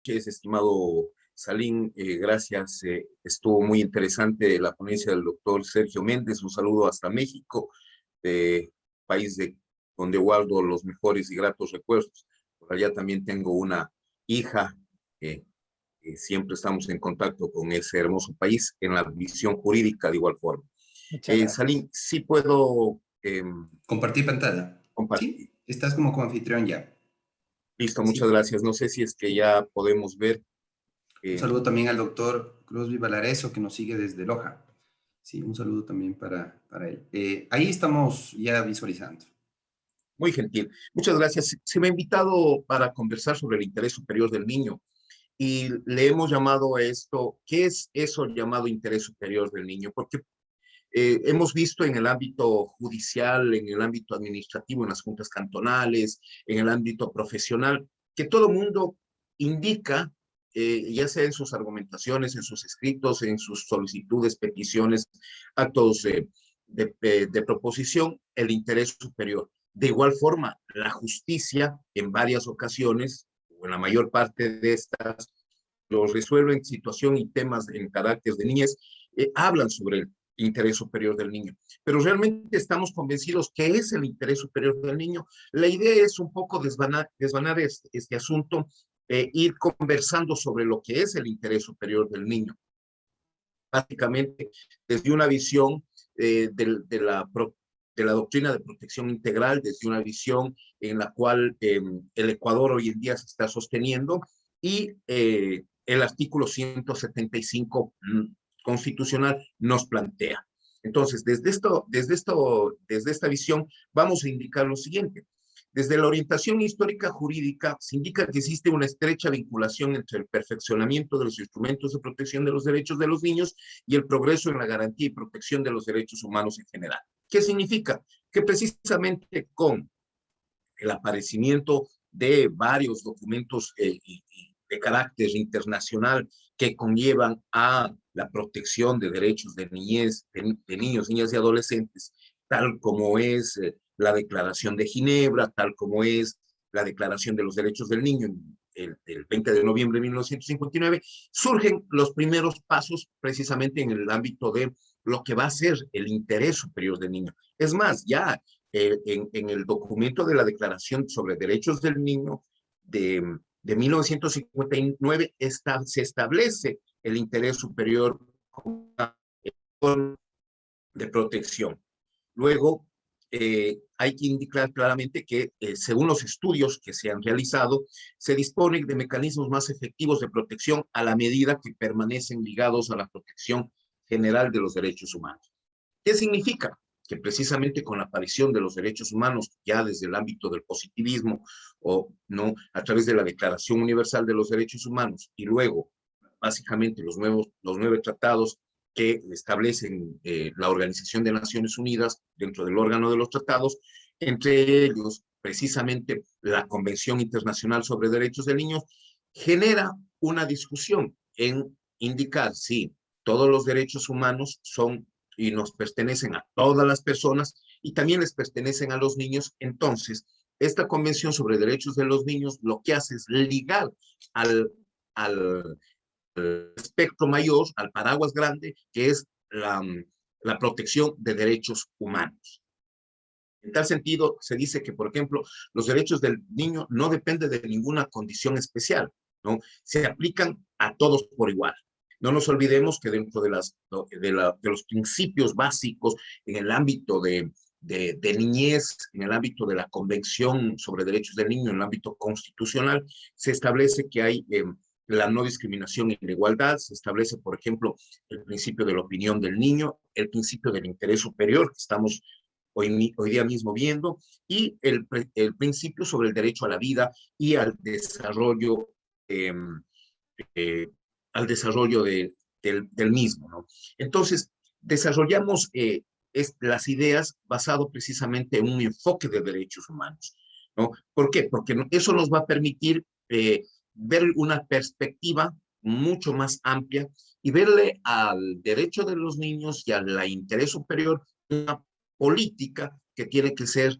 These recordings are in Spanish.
noches, estimado Salim. Gracias. Estuvo muy interesante la ponencia del doctor Sergio Méndez. Un saludo hasta México, país donde guardo los mejores y gratos recuerdos. Por allá también tengo una hija. eh, Siempre estamos en contacto con ese hermoso país en la visión jurídica de igual forma. Muchas gracias. Salim, sí puedo Compartir pantalla. compartir. Sí, estás como anfitrión ya. Listo, muchas Sí. gracias. No sé si es que ya podemos ver. Un eh, saludo también al doctor Crosby Valareso, que nos sigue desde Loja. Sí, un saludo también para él. Ahí estamos ya visualizando. Muy gentil. Muchas gracias. Se me ha invitado para conversar sobre el interés superior del niño y le hemos llamado a esto, ¿qué es eso llamado interés superior del niño? Porque hemos visto en el ámbito judicial, en el ámbito administrativo, en las juntas cantonales, en el ámbito profesional, que todo mundo indica, ya sea en sus argumentaciones, en sus escritos, en sus solicitudes, peticiones, actos de proposición, el interés superior. De igual forma, la justicia en varias ocasiones, o en la mayor parte de estas, los resuelven situación y temas en carácter de niñez, hablan sobre el interés superior del niño. Pero realmente estamos convencidos que es el interés superior del niño. La idea es un poco desvanar este asunto, ir conversando sobre lo que es el interés superior del niño. Básicamente, desde una visión de la doctrina de protección integral, desde una visión en la cual el Ecuador hoy en día se está sosteniendo y el artículo 175 constitucional nos plantea. Entonces, desde esta visión, vamos a indicar lo siguiente. Desde la orientación histórica jurídica se indica que existe una estrecha vinculación entre el perfeccionamiento de los instrumentos de protección de los derechos de los niños y el progreso en la garantía y protección de los derechos humanos en general. ¿Qué significa? Que precisamente con el aparecimiento de varios documentos de carácter internacional que conllevan a la protección de derechos de niñez, de niños, niñas y adolescentes, tal como es la Declaración de Ginebra, tal como es la Declaración de los Derechos del Niño, el 20 de noviembre de 1959, surgen los primeros pasos precisamente en el ámbito de lo que va a ser el interés superior del niño. Es más, ya en el documento de la Declaración sobre Derechos del Niño de 1959 se establece el interés superior de protección. Luego, hay que indicar claramente que, según los estudios que se han realizado, se dispone de mecanismos más efectivos de protección a la medida que permanecen ligados a la protección general de los derechos humanos. ¿Qué significa? Que precisamente con la aparición de los derechos humanos, ya desde el ámbito del positivismo, o no, a través de la Declaración Universal de los Derechos Humanos, y luego, básicamente, los nueve tratados que establecen la Organización de Naciones Unidas dentro del órgano de los tratados, entre ellos, precisamente, la Convención Internacional sobre Derechos del Niño, genera una discusión en indicar si todos los derechos humanos son y nos pertenecen a todas las personas y también les pertenecen a los niños. Entonces, esta Convención sobre Derechos de los Niños lo que hace es ligar al, al espectro mayor, al paraguas grande, que es la protección de derechos humanos. En tal sentido, se dice que, por ejemplo, los derechos del niño no dependen de ninguna condición especial, ¿no? Se aplican a todos por igual. No nos olvidemos que dentro de los principios básicos en el ámbito de niñez, en el ámbito de la Convención sobre Derechos del Niño, en el ámbito constitucional, se establece que hay la no discriminación y la igualdad, se establece, por ejemplo, el principio de la opinión del niño, el principio del interés superior, que estamos hoy día mismo viendo, y el principio sobre el derecho a la vida y eh, eh, al desarrollo del mismo, ¿no? Entonces, desarrollamos las ideas basado precisamente en un enfoque de derechos humanos, ¿no? ¿Por qué? Porque eso nos va a permitir ver una perspectiva mucho más amplia y verle al derecho de los niños y al interés superior una política que tiene que ser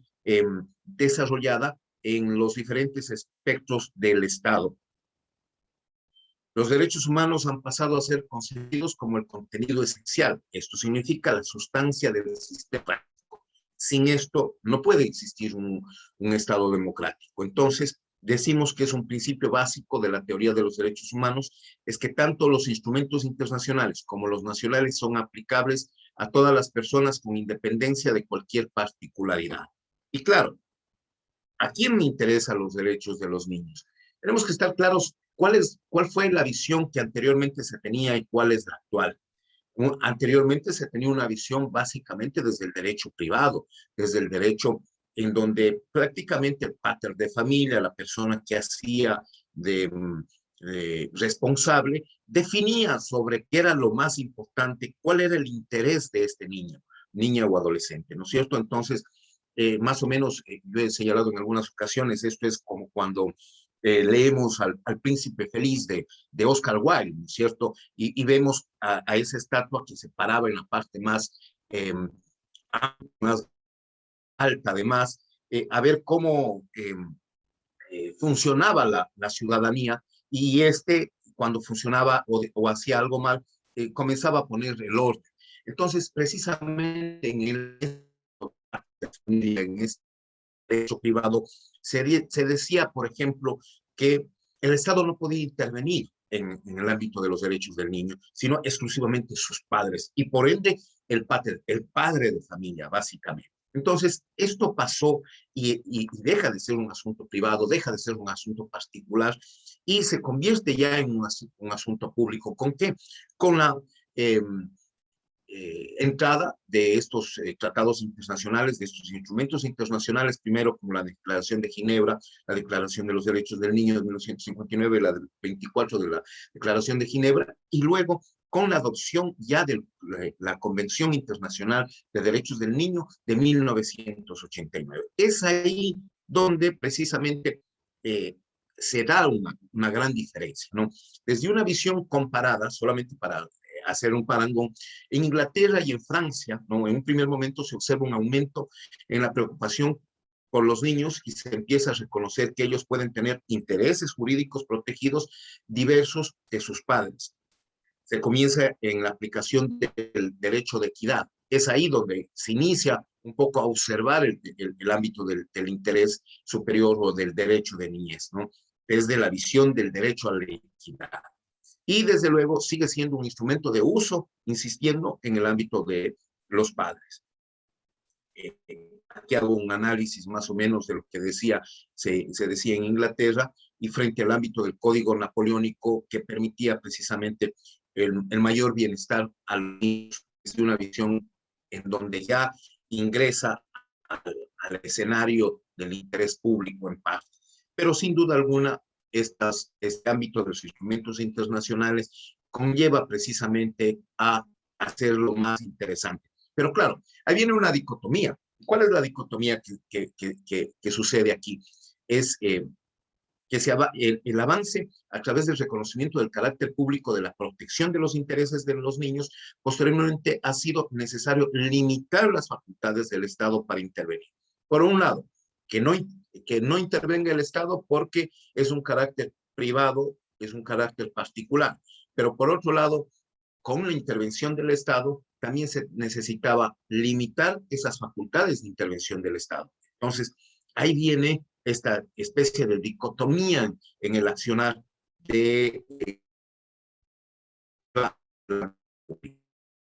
desarrollada en los diferentes espectros del Estado. Los derechos humanos han pasado a ser concebidos como el contenido esencial. Esto significa la sustancia del sistema. Sin esto no puede existir un Estado democrático. Entonces, decimos que es un principio básico de la teoría de los derechos humanos, es que tanto los instrumentos internacionales como los nacionales son aplicables a todas las personas con independencia de cualquier particularidad. Y claro, ¿a quién me interesan los derechos de los niños? Tenemos que estar claros cuál fue la visión que anteriormente se tenía y cuál es la actual. Anteriormente se tenía una visión básicamente desde el derecho privado, desde el derecho en donde prácticamente el pater de familia, la persona que hacía de responsable, definía sobre qué era lo más importante, cuál era el interés de este niño, niña o adolescente, ¿no es cierto? Entonces, más o menos, yo he señalado en algunas ocasiones, esto es como cuando leemos al Príncipe Feliz de Oscar Wilde, ¿no es cierto? Y vemos a esa estatua que se paraba en la parte más alta, además, a ver cómo funcionaba la ciudadanía y cuando funcionaba o hacía algo mal, comenzaba a poner el orden. Entonces, precisamente en este derecho privado, se decía, por ejemplo, que el Estado no podía intervenir en el ámbito de los derechos del niño, sino exclusivamente sus padres y por ende el padre de familia, básicamente. Entonces, esto pasó y deja de ser un asunto privado, deja de ser un asunto particular y se convierte ya en un asunto público. ¿Con qué? Con la eh, entrada de estos tratados internacionales, de estos instrumentos internacionales, primero como la Declaración de Ginebra, la Declaración de los Derechos del Niño de 1959, la del 24 de la Declaración de Ginebra, y luego con la adopción ya de la Convención Internacional de Derechos del Niño de 1989. Es ahí donde precisamente se da una gran diferencia, ¿no? Desde una visión comparada, solamente para hacer un parangón, en Inglaterra y en Francia, ¿no? En un primer momento se observa un aumento en la preocupación por los niños y se empieza a reconocer que ellos pueden tener intereses jurídicos protegidos diversos de sus padres. Se comienza en la aplicación del derecho de equidad. Es ahí donde se inicia un poco a observar el ámbito del interés superior o del derecho de niñez, ¿no? Desde la visión del derecho a la equidad. Y desde luego sigue siendo un instrumento de uso, insistiendo en el ámbito de los padres. Aquí hago un análisis más o menos de lo que se decía en Inglaterra y frente al ámbito del código napoleónico que permitía precisamente el mayor bienestar al niño desde una visión en donde ya ingresa al escenario del interés público en parte. Pero sin duda alguna, este ámbito de los instrumentos internacionales conlleva precisamente a hacerlo más interesante. Pero claro, ahí viene una dicotomía. ¿Cuál es la dicotomía que sucede aquí? Es que el avance a través del reconocimiento del carácter público de la protección de los intereses de los niños, posteriormente ha sido necesario limitar las facultades del Estado para intervenir. Por un lado, que no intervenga el Estado porque es un carácter privado, es un carácter particular. Pero por otro lado, con la intervención del Estado, también se necesitaba limitar esas facultades de intervención del Estado. Entonces, ahí viene esta especie de dicotomía en el accionar de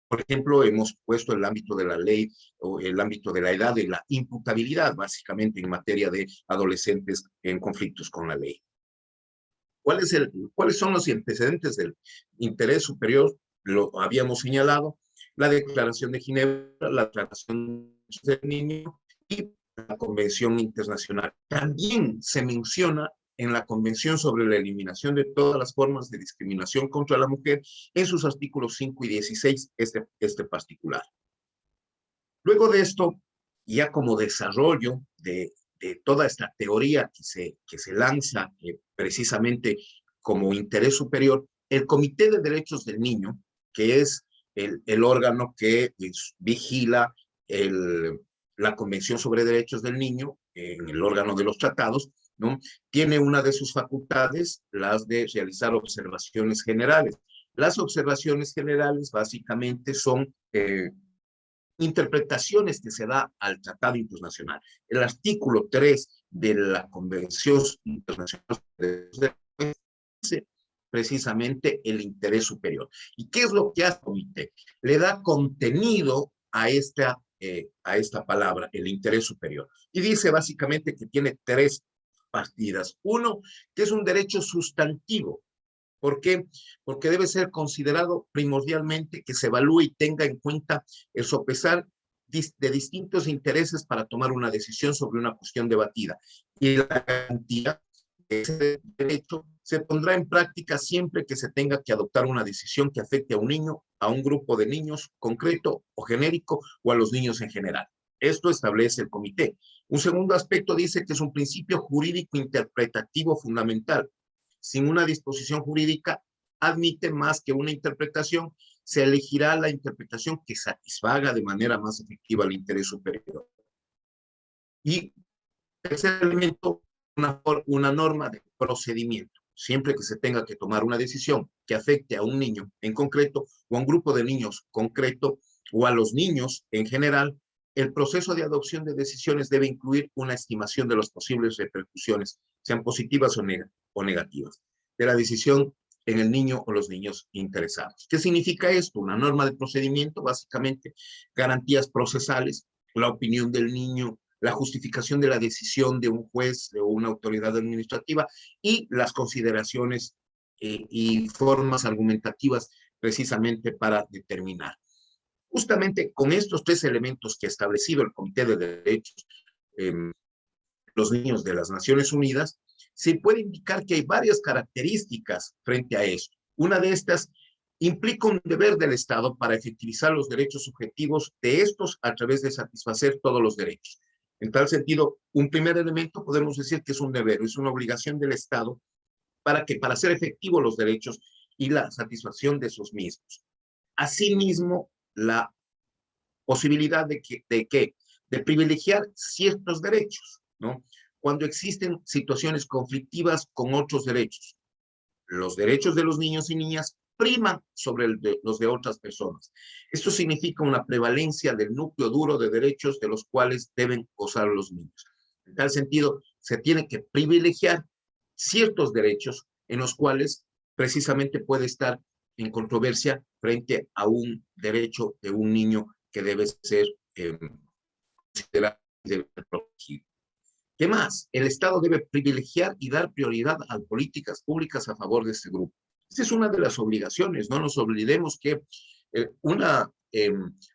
por ejemplo, hemos puesto el ámbito de la ley o el ámbito de la edad de la imputabilidad, básicamente en materia de adolescentes en conflictos con la ley. ¿Cuáles son los antecedentes del interés superior? Lo habíamos señalado, la Declaración de Ginebra, la Declaración del Niño y la Convención Internacional. También se menciona en la Convención sobre la Eliminación de todas las formas de discriminación contra la mujer en sus artículos 5 y 16, este particular. Luego de esto, ya como desarrollo de toda esta teoría que se lanza precisamente como interés superior, el Comité de Derechos del Niño, que es el órgano que vigila la Convención sobre Derechos del Niño, en el órgano de los tratados, ¿no? Tiene una de sus facultades, las de realizar observaciones generales. Las observaciones generales básicamente son interpretaciones que se da al Tratado Internacional. El artículo 3 de la Convención Internacional de Derechos de la Mujer dice precisamente el interés superior. ¿Y qué es lo que hace el comité? Le da contenido a esta palabra, el interés superior. Y dice básicamente que tiene tres partidas. Uno, que es un derecho sustantivo. ¿Por qué? Porque debe ser considerado primordialmente que se evalúe y tenga en cuenta el sopesar de distintos intereses para tomar una decisión sobre una cuestión debatida. Y la garantía de ese derecho se pondrá en práctica siempre que se tenga que adoptar una decisión que afecte a un niño, a un grupo de niños concreto o genérico o a los niños en general. Esto establece el comité. Un segundo aspecto dice que es un principio jurídico interpretativo fundamental. Sin una disposición jurídica admite más que una interpretación, se elegirá la interpretación que satisfaga de manera más efectiva el interés superior. Y tercer elemento, una norma de procedimiento. Siempre que se tenga que tomar una decisión que afecte a un niño en concreto o a un grupo de niños concreto o a los niños en general, el proceso de adopción de decisiones debe incluir una estimación de las posibles repercusiones, sean positivas o negativas, de la decisión en el niño o los niños interesados. ¿Qué significa esto? Una norma de procedimiento, básicamente, garantías procesales, la opinión del niño, la justificación de la decisión de un juez o una autoridad administrativa y las consideraciones y formas argumentativas precisamente para determinar. Justamente con estos tres elementos que ha establecido el Comité de Derechos eh, los Niños de las Naciones Unidas, se puede indicar que hay varias características frente a esto. Una de estas implica un deber del Estado para efectivizar los derechos subjetivos de estos a través de satisfacer todos los derechos. En tal sentido, un primer elemento podemos decir que es un deber, es una obligación del Estado para hacer efectivos los derechos y la satisfacción de esos mismos. Asimismo, la posibilidad de privilegiar ciertos derechos, ¿no? Cuando existen situaciones conflictivas con otros derechos. Los derechos de los niños y niñas priman sobre los de otras personas. Esto significa una prevalencia del núcleo duro de derechos de los cuales deben gozar los niños. En tal sentido, se tiene que privilegiar ciertos derechos en los cuales precisamente puede estar en controversia frente a un derecho de un niño que debe ser considerado y debe ser protegido. ¿Qué más? El Estado debe privilegiar y dar prioridad a políticas públicas a favor de este grupo. Esta es una de las obligaciones. No nos olvidemos que una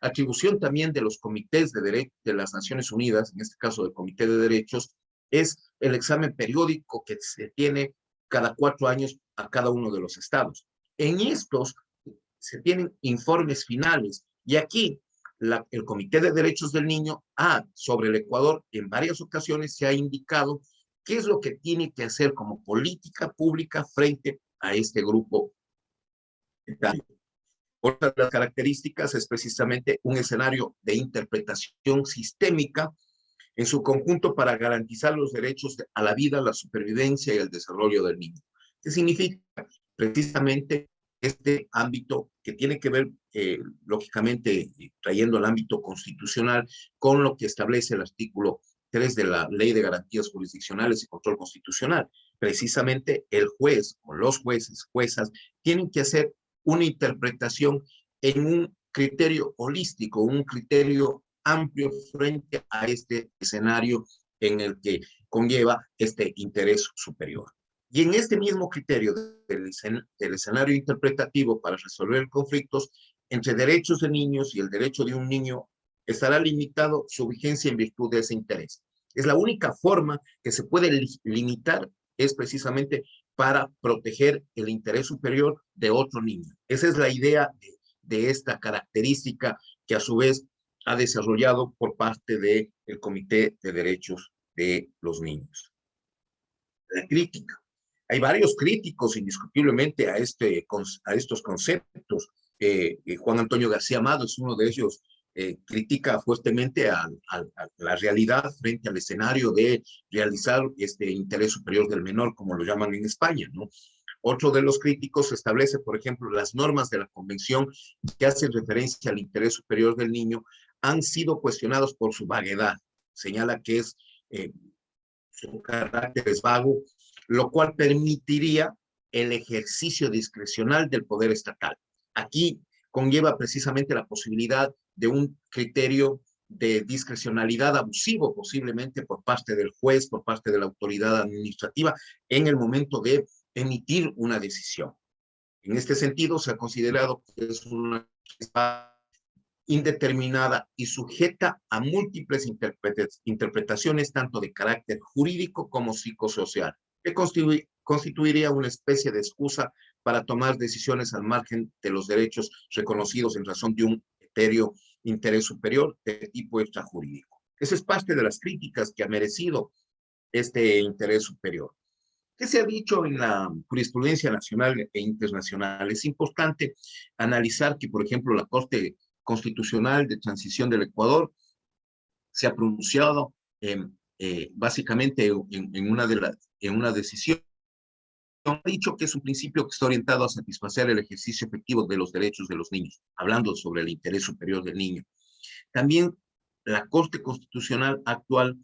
atribución también de los comités de las Naciones Unidas, en este caso del Comité de Derechos, es el examen periódico que se tiene cada 4 años a cada uno de los estados. En estos se tienen informes finales y aquí el Comité de Derechos del Niño sobre el Ecuador en varias ocasiones se ha indicado qué es lo que tiene que hacer como política pública frente a este grupo. Otra de las características es precisamente un escenario de interpretación sistémica en su conjunto para garantizar los derechos a la vida, la supervivencia y el desarrollo del niño. ¿Qué significa? Precisamente este ámbito que tiene que ver, lógicamente, trayendo el ámbito constitucional con lo que establece el artículo 3 de la Ley de Garantías Jurisdiccionales y Control Constitucional. Precisamente el juez o los jueces, juezas, tienen que hacer una interpretación en un criterio holístico, un criterio amplio frente a este escenario en el que conlleva este interés superior. Y en este mismo criterio del escenario interpretativo para resolver conflictos entre derechos de niños y el derecho de un niño, estará limitado su vigencia en virtud de ese interés. Es la única forma que se puede limitar, es precisamente para proteger el interés superior de otro niño. Esa es la idea de esta característica que a su vez ha desarrollado por parte del Comité de Derechos de los Niños. La crítica. Hay varios críticos indiscutiblemente a estos conceptos. Juan Antonio García Amado es uno de ellos critica fuertemente a la realidad frente al escenario de realizar este interés superior del menor, como lo llaman en España, ¿no? Otro de los críticos establece, por ejemplo, las normas de la Convención que hacen referencia al interés superior del niño han sido cuestionados por su vaguedad. Señala que su carácter es vago, lo cual permitiría el ejercicio discrecional del poder estatal. Aquí conlleva precisamente la posibilidad de un criterio de discrecionalidad abusivo, posiblemente por parte del juez, por parte de la autoridad administrativa, en el momento de emitir una decisión. En este sentido, se ha considerado que es una indeterminada y sujeta a múltiples interpretaciones, tanto de carácter jurídico como psicosocial, que constituiría una especie de excusa para tomar decisiones al margen de los derechos reconocidos en razón de un etéreo interés superior de tipo extrajurídico. Esa es parte de las críticas que ha merecido este interés superior. ¿Qué se ha dicho en la jurisprudencia nacional e internacional? Es importante analizar que, por ejemplo, la Corte Constitucional de Transición del Ecuador se ha pronunciado básicamente en una decisión. Ha dicho que es un principio que está orientado a satisfacer el ejercicio efectivo de los derechos de los niños, hablando sobre el interés superior del niño. También la Corte Constitucional actual,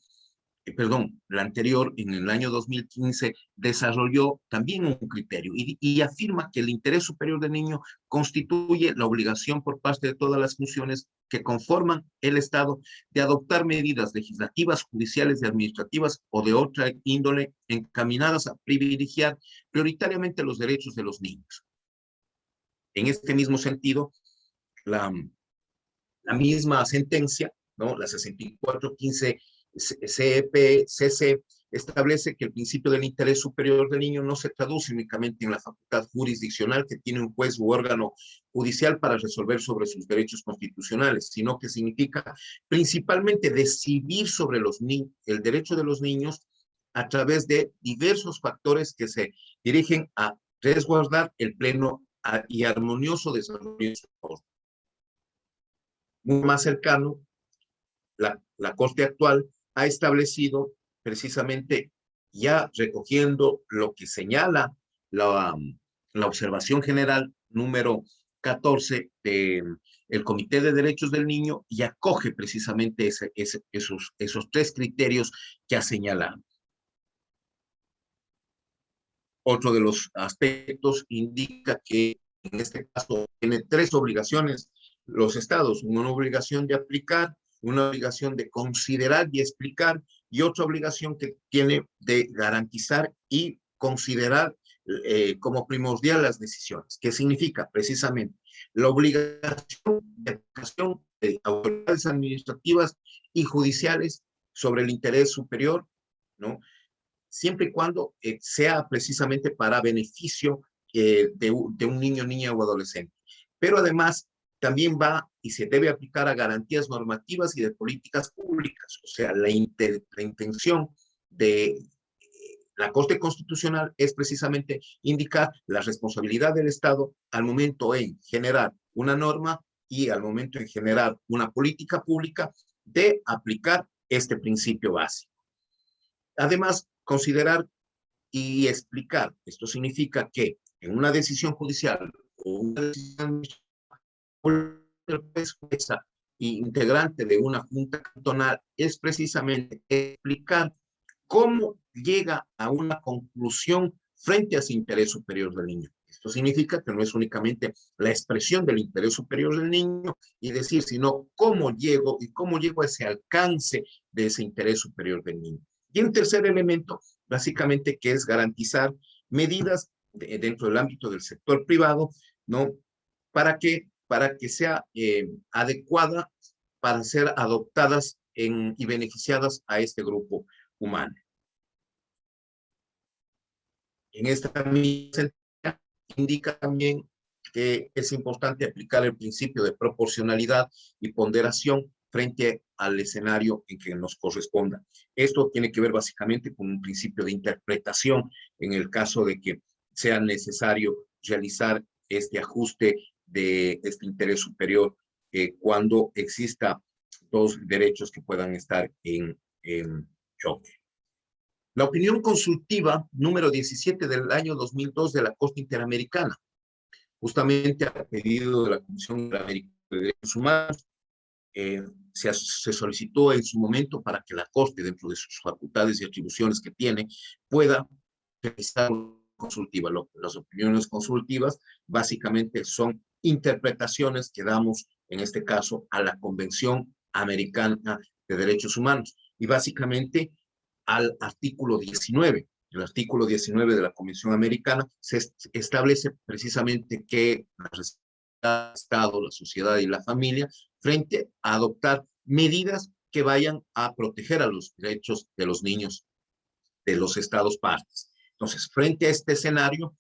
la anterior, en el año 2015, desarrolló también un criterio y afirma que el interés superior del niño constituye la obligación por parte de todas las funciones que conforman el Estado de adoptar medidas legislativas, judiciales y administrativas o de otra índole encaminadas a privilegiar prioritariamente los derechos de los niños. En este mismo sentido, la misma sentencia, ¿no? La 6415 CEP-CC establece que el principio del interés superior del niño no se traduce únicamente en la facultad jurisdiccional que tiene un juez u órgano judicial para resolver sobre sus derechos constitucionales, sino que significa principalmente decidir sobre el derecho de los niños a través de diversos factores que se dirigen a resguardar el pleno y armonioso desarrollo de su poder. Muy más cercano, la Corte actual ha establecido precisamente, ya recogiendo lo que señala la observación general número 14 del Comité de Derechos del Niño, y acoge precisamente esos tres criterios que ha señalado. Otro de los aspectos indica que en este caso tiene tres obligaciones los estados: una obligación de aplicar, una obligación de considerar y explicar, y otra obligación que tiene de garantizar y considerar como primordial las decisiones. ¿Qué significa? Precisamente la obligación de aplicación de autoridades administrativas y judiciales sobre el interés superior, ¿no? Siempre y cuando sea precisamente para beneficio de un niño, niña o adolescente. Pero además también va y se debe aplicar a garantías normativas y de políticas públicas. O sea, la intención de la Corte Constitucional es precisamente indicar la responsabilidad del Estado al momento en generar una norma y al momento en generar una política pública de aplicar este principio básico. Además, considerar y explicar. Esto significa que en una decisión judicial o una decisión jueza integrante de una junta cantonal es precisamente explicar cómo llega a una conclusión frente a ese interés superior del niño. Esto significa que no es únicamente la expresión del interés superior del niño y decir, sino cómo llego a ese alcance de ese interés superior del niño. Y un tercer elemento, básicamente, que es garantizar medidas dentro del ámbito del sector privado, ¿no? Para que sea adecuada para ser adoptadas y beneficiadas a este grupo humano. En esta misma indica también que es importante aplicar el principio de proporcionalidad y ponderación frente al escenario en que nos corresponda. Esto tiene que ver básicamente con un principio de interpretación en el caso de que sea necesario realizar este ajuste de este interés superior cuando exista dos derechos que puedan estar en choque. La opinión consultiva número 17 del año 2002 de la Corte Interamericana, justamente a pedido de la Comisión Interamericana de Derechos Humanos, se solicitó en su momento para que la Corte, dentro de sus facultades y atribuciones que tiene, pueda realizar una consultiva. Las opiniones consultivas básicamente son interpretaciones que damos, en este caso, a la Convención Americana de Derechos Humanos y básicamente al artículo 19. El artículo 19 de la Convención Americana se establece precisamente que el Estado, la sociedad y la familia frente a adoptar medidas que vayan a proteger a los derechos de los niños de los estados partes. Entonces, frente a este escenario,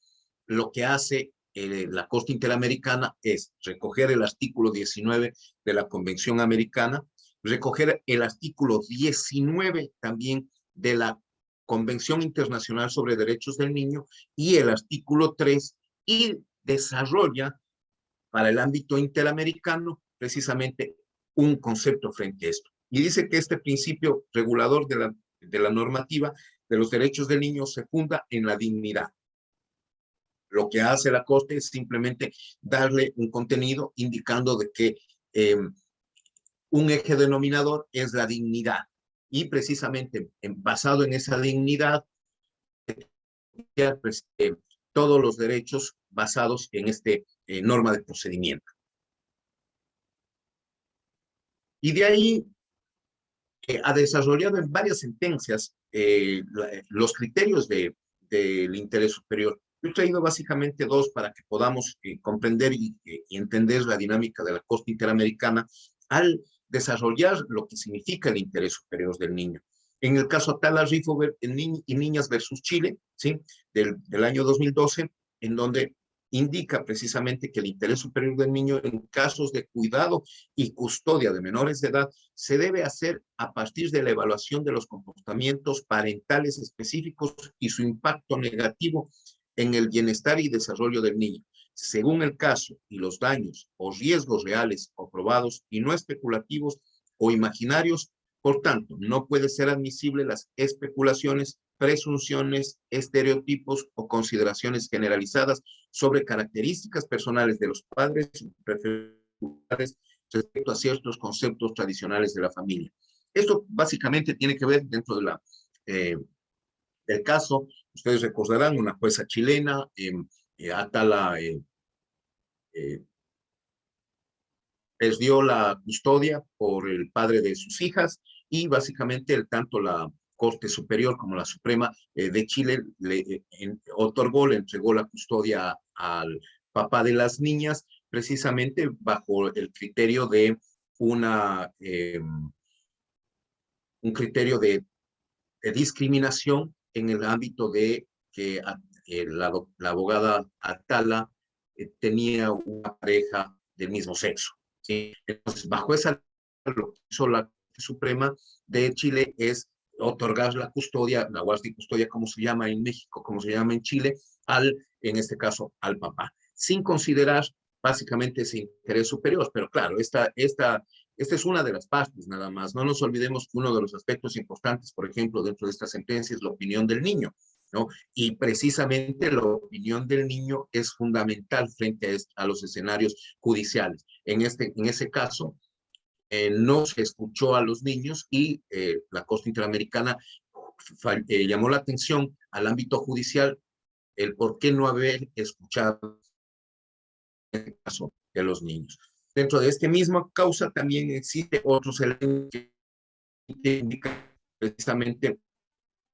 lo que hace la Corte Interamericana es recoger el artículo 19 de la Convención Americana, recoger el artículo 19 también de la Convención Internacional sobre Derechos del Niño y el artículo 3 y desarrolla para el ámbito interamericano precisamente un concepto frente a esto. Y dice que este principio regulador de la normativa de los derechos del niño se funda en la dignidad. Lo que hace la Corte es simplemente darle un contenido indicando de que un eje denominador es la dignidad. Y precisamente basado en esa dignidad, pues, todos los derechos basados en este norma de procedimiento. Y de ahí ha desarrollado en varias sentencias los criterios del interés superior. Yo he traído básicamente dos para que podamos comprender y entender la dinámica de la Corte Interamericana al desarrollar lo que significa el interés superior del niño. En el caso Atala Rifo y Niñas versus Chile, ¿sí? del año 2012, en donde indica precisamente que el interés superior del niño en casos de cuidado y custodia de menores de edad se debe hacer a partir de la evaluación de los comportamientos parentales específicos y su impacto negativo en el bienestar y desarrollo del niño, según el caso y los daños o riesgos reales o probados y no especulativos o imaginarios. Por tanto, no puede ser admisible las especulaciones, presunciones, estereotipos o consideraciones generalizadas sobre características personales de los padres respecto a ciertos conceptos tradicionales de la familia. Esto básicamente tiene que ver dentro del caso, ustedes recordarán, una jueza chilena, Atala, les dio la custodia por el padre de sus hijas y básicamente tanto la Corte Superior como la Suprema de Chile le entregó la custodia al papá de las niñas, precisamente bajo el criterio de un criterio de discriminación en el ámbito de que la abogada Atala tenía una pareja del mismo sexo. ¿Sí? Entonces, bajo esa, lo que hizo la Suprema de Chile es otorgar la custodia, la guardia y custodia, como se llama en México, como se llama en Chile, en este caso, al papá, sin considerar básicamente ese interés superior. Pero claro, esta es una de las partes nada más. No nos olvidemos que uno de los aspectos importantes, por ejemplo, dentro de esta sentencia es la opinión del niño, ¿no? Y precisamente la opinión del niño es fundamental frente a los escenarios judiciales. En ese caso, no se escuchó a los niños y la Corte Interamericana llamó la atención al ámbito judicial el por qué no haber escuchado en el caso de los niños. Dentro de esta misma causa también existe otros elementos que indican precisamente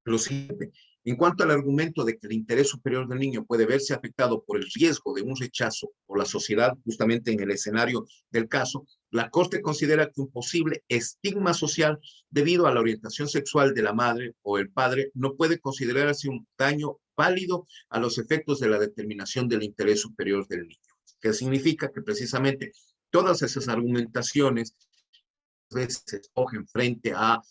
lo siguiente. En cuanto al argumento de que el interés superior del niño puede verse afectado por el riesgo de un rechazo por la sociedad, justamente en el escenario del caso, la Corte considera que un posible estigma social debido a la orientación sexual de la madre o el padre no puede considerarse un daño válido a los efectos de la determinación del interés superior del niño, que significa que precisamente todas esas argumentaciones se escogen frente a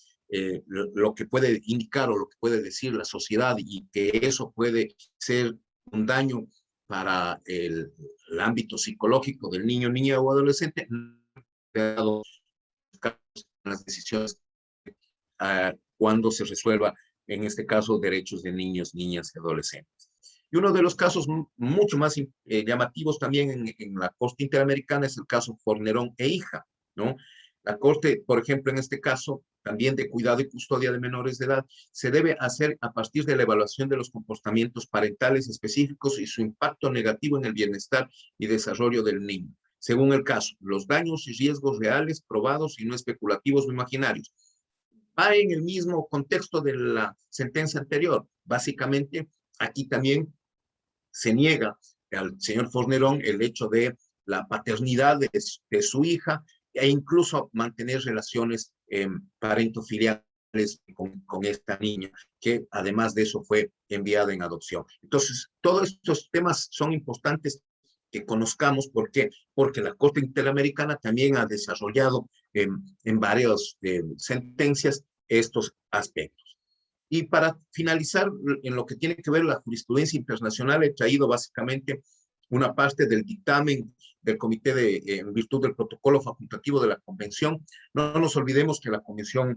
lo que puede indicar o lo que puede decir la sociedad y que eso puede ser un daño para el ámbito psicológico del niño, niña o adolescente, dado las decisiones cuando se resuelva, en este caso, derechos de niños, niñas y adolescentes. Y uno de los casos mucho más llamativos también en la Corte Interamericana es el caso Fornerón e hija, ¿no? La Corte, por ejemplo, en este caso, también de cuidado y custodia de menores de edad, se debe hacer a partir de la evaluación de los comportamientos parentales específicos y su impacto negativo en el bienestar y desarrollo del niño. Según el caso, los daños y riesgos reales, probados y no especulativos o imaginarios. Va en el mismo contexto de la sentencia anterior. Básicamente, aquí también se niega al señor Fornerón el hecho de la paternidad de su hija e incluso mantener relaciones parentofiliales con esta niña, que además de eso fue enviada en adopción. Entonces, todos estos temas son importantes que conozcamos. ¿Por qué? Porque la Corte Interamericana también ha desarrollado en varias sentencias estos aspectos. Y para finalizar, en lo que tiene que ver la jurisprudencia internacional, he traído básicamente una parte del dictamen del Comité en virtud del protocolo facultativo de la Convención. No nos olvidemos que la Convención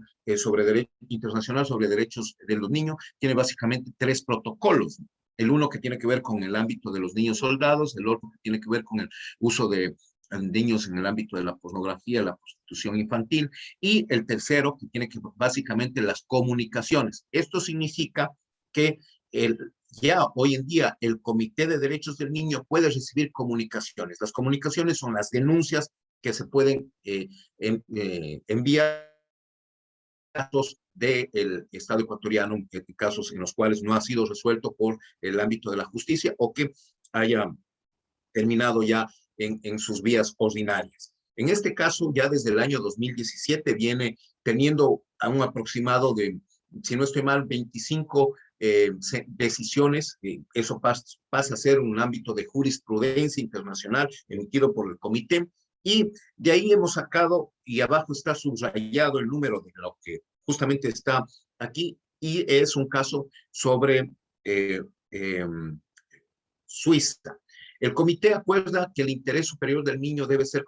Internacional sobre Derechos de los Niños tiene básicamente 3 protocolos. El uno que tiene que ver con el ámbito de los niños soldados, el otro que tiene que ver con el uso de niños en el ámbito de la pornografía, la prostitución infantil, y el tercero que tiene que básicamente las comunicaciones. Esto significa que ya hoy en día el Comité de Derechos del Niño puede recibir comunicaciones. Las comunicaciones son las denuncias que se pueden enviar datos del Estado ecuatoriano, en casos en los cuales no ha sido resuelto por el ámbito de la justicia o que haya terminado ya en sus vías ordinarias. En este caso, ya desde el año 2017 viene teniendo a un aproximado de, si no estoy mal, 25 decisiones. Eso pasa a ser un ámbito de jurisprudencia internacional emitido por el comité. Y de ahí hemos sacado, y abajo está subrayado el número de lo que justamente está aquí, y es un caso sobre Suiza. El comité acuerda que el interés superior del niño debe ser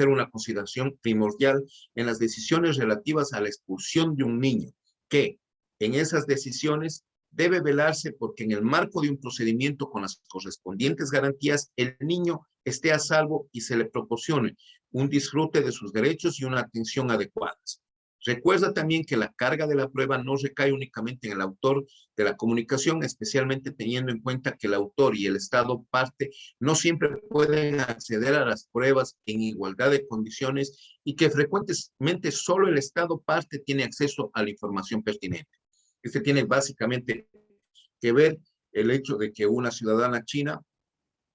una consideración primordial en las decisiones relativas a la expulsión de un niño, que en esas decisiones debe velarse porque en el marco de un procedimiento con las correspondientes garantías, el niño esté a salvo y se le proporcione un disfrute de sus derechos y una atención adecuadas. Recuerda también que la carga de la prueba no recae únicamente en el autor de la comunicación, especialmente teniendo en cuenta que el autor y el Estado parte no siempre pueden acceder a las pruebas en igualdad de condiciones y que frecuentemente solo el Estado parte tiene acceso a la información pertinente. Este tiene básicamente que ver el hecho de que una ciudadana china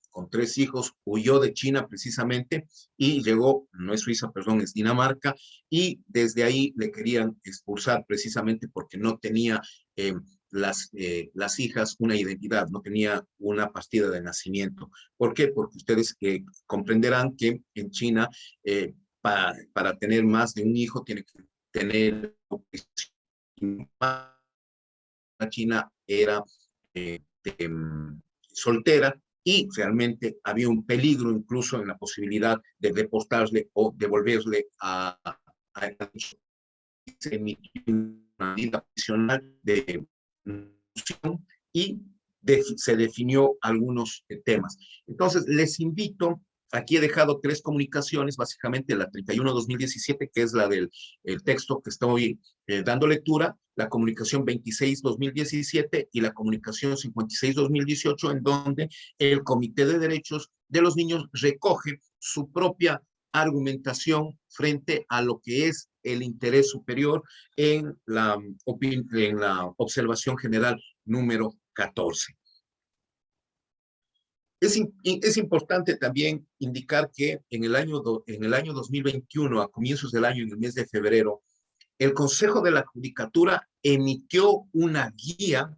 con 3 hijos, huyó de China precisamente y llegó, no es Suiza, perdón, es Dinamarca, y desde ahí le querían expulsar precisamente porque no tenía las hijas una identidad, no tenía una partida de nacimiento. ¿Por qué? Porque ustedes comprenderán que en China, para tener más de un hijo, tiene que tener la China era soltera y realmente había un peligro incluso en la posibilidad de deportarle o devolverle a se emitió una medida provisional de y se definió algunos temas. Entonces, les invito, aquí he dejado 3 comunicaciones, básicamente la 31-2017, que es la del texto que estoy dando lectura, la comunicación 26-2017 y la comunicación 56-2018, en donde el Comité de Derechos de los Niños recoge su propia argumentación frente a lo que es el interés superior en la observación general número 14. Es importante también indicar que en el año 2021, a comienzos del año, en el mes de febrero, el Consejo de la Judicatura emitió una guía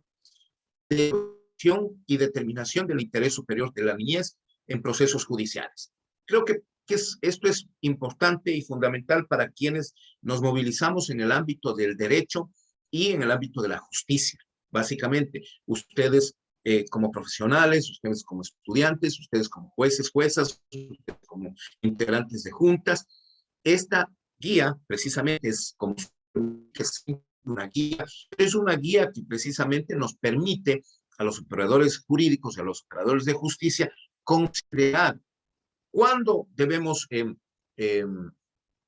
de evaluación y determinación del interés superior de la niñez en procesos judiciales. Creo que esto es importante y fundamental para quienes nos movilizamos en el ámbito del derecho y en el ámbito de la justicia. Básicamente, ustedes como profesionales, ustedes como estudiantes, ustedes como jueces, juezas, ustedes como como integrantes de juntas. Esta guía precisamente es como que es una guía, es una guía que precisamente nos permite a los operadores jurídicos, a los operadores de justicia, considerar cuándo debemos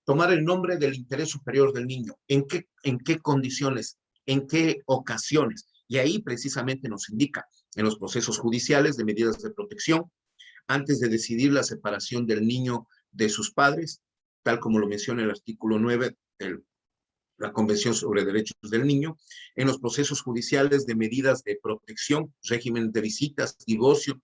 tomar el nombre del interés superior del niño, en qué condiciones, en qué ocasiones. Y ahí precisamente nos indica en los procesos judiciales de medidas de protección, antes de decidir la separación del niño de sus padres, tal como lo menciona el artículo 9 de la Convención sobre Derechos del Niño, en los procesos judiciales de medidas de protección, régimen de visitas, divorcio,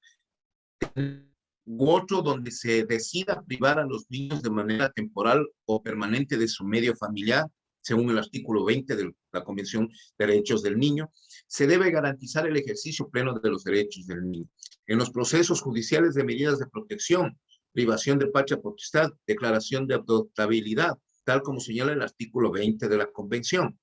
u otro donde se decida privar a los niños de manera temporal o permanente de su medio familiar, según el artículo 20 de la Convención de Derechos del Niño, se debe garantizar el ejercicio pleno de los derechos del niño. En los procesos judiciales de medidas de protección, privación de patria potestad, declaración de adoptabilidad, tal como señala el artículo 20 de la Convención,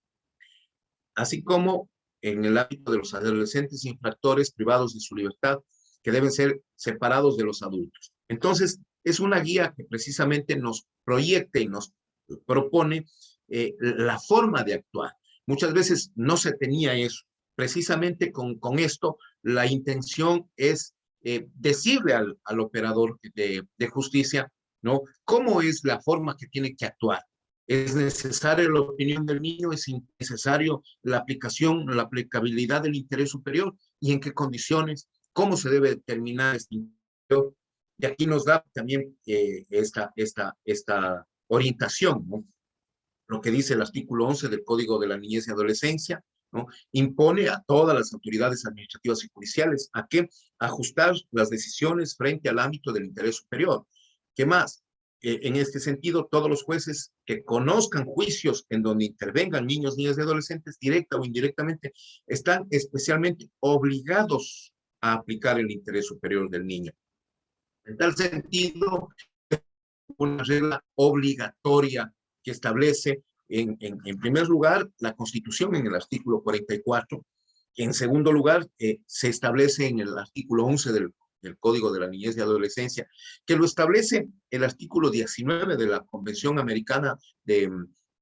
así como en el ámbito de los adolescentes infractores privados de su libertad, que deben ser separados de los adultos. Entonces, es una guía que precisamente nos proyecta y nos propone la forma de actuar. Muchas veces no se tenía eso. Precisamente con esto, la intención es decirle al operador de justicia, ¿no? ¿Cómo es la forma que tiene que actuar? ¿Es necesaria la opinión del niño? ¿Es necesario la aplicación, la aplicabilidad del interés superior? ¿Y en qué condiciones? ¿Cómo se debe determinar este interés? Y aquí nos da también esta orientación, ¿no? Lo que dice el artículo 11 del Código de la Niñez y Adolescencia, ¿no? Impone a todas las autoridades administrativas y judiciales a que ajustar las decisiones frente al ámbito del interés superior. ¿Qué más? En este sentido, todos los jueces que conozcan juicios en donde intervengan niños, niñas y adolescentes, directa o indirectamente, están especialmente obligados a aplicar el interés superior del niño. En tal sentido, una regla obligatoria que establece, en primer lugar, la Constitución en el artículo 44, que en segundo lugar se establece en el artículo 11 del Código de la Niñez y Adolescencia, que lo establece el artículo 19 de la Convención Americana de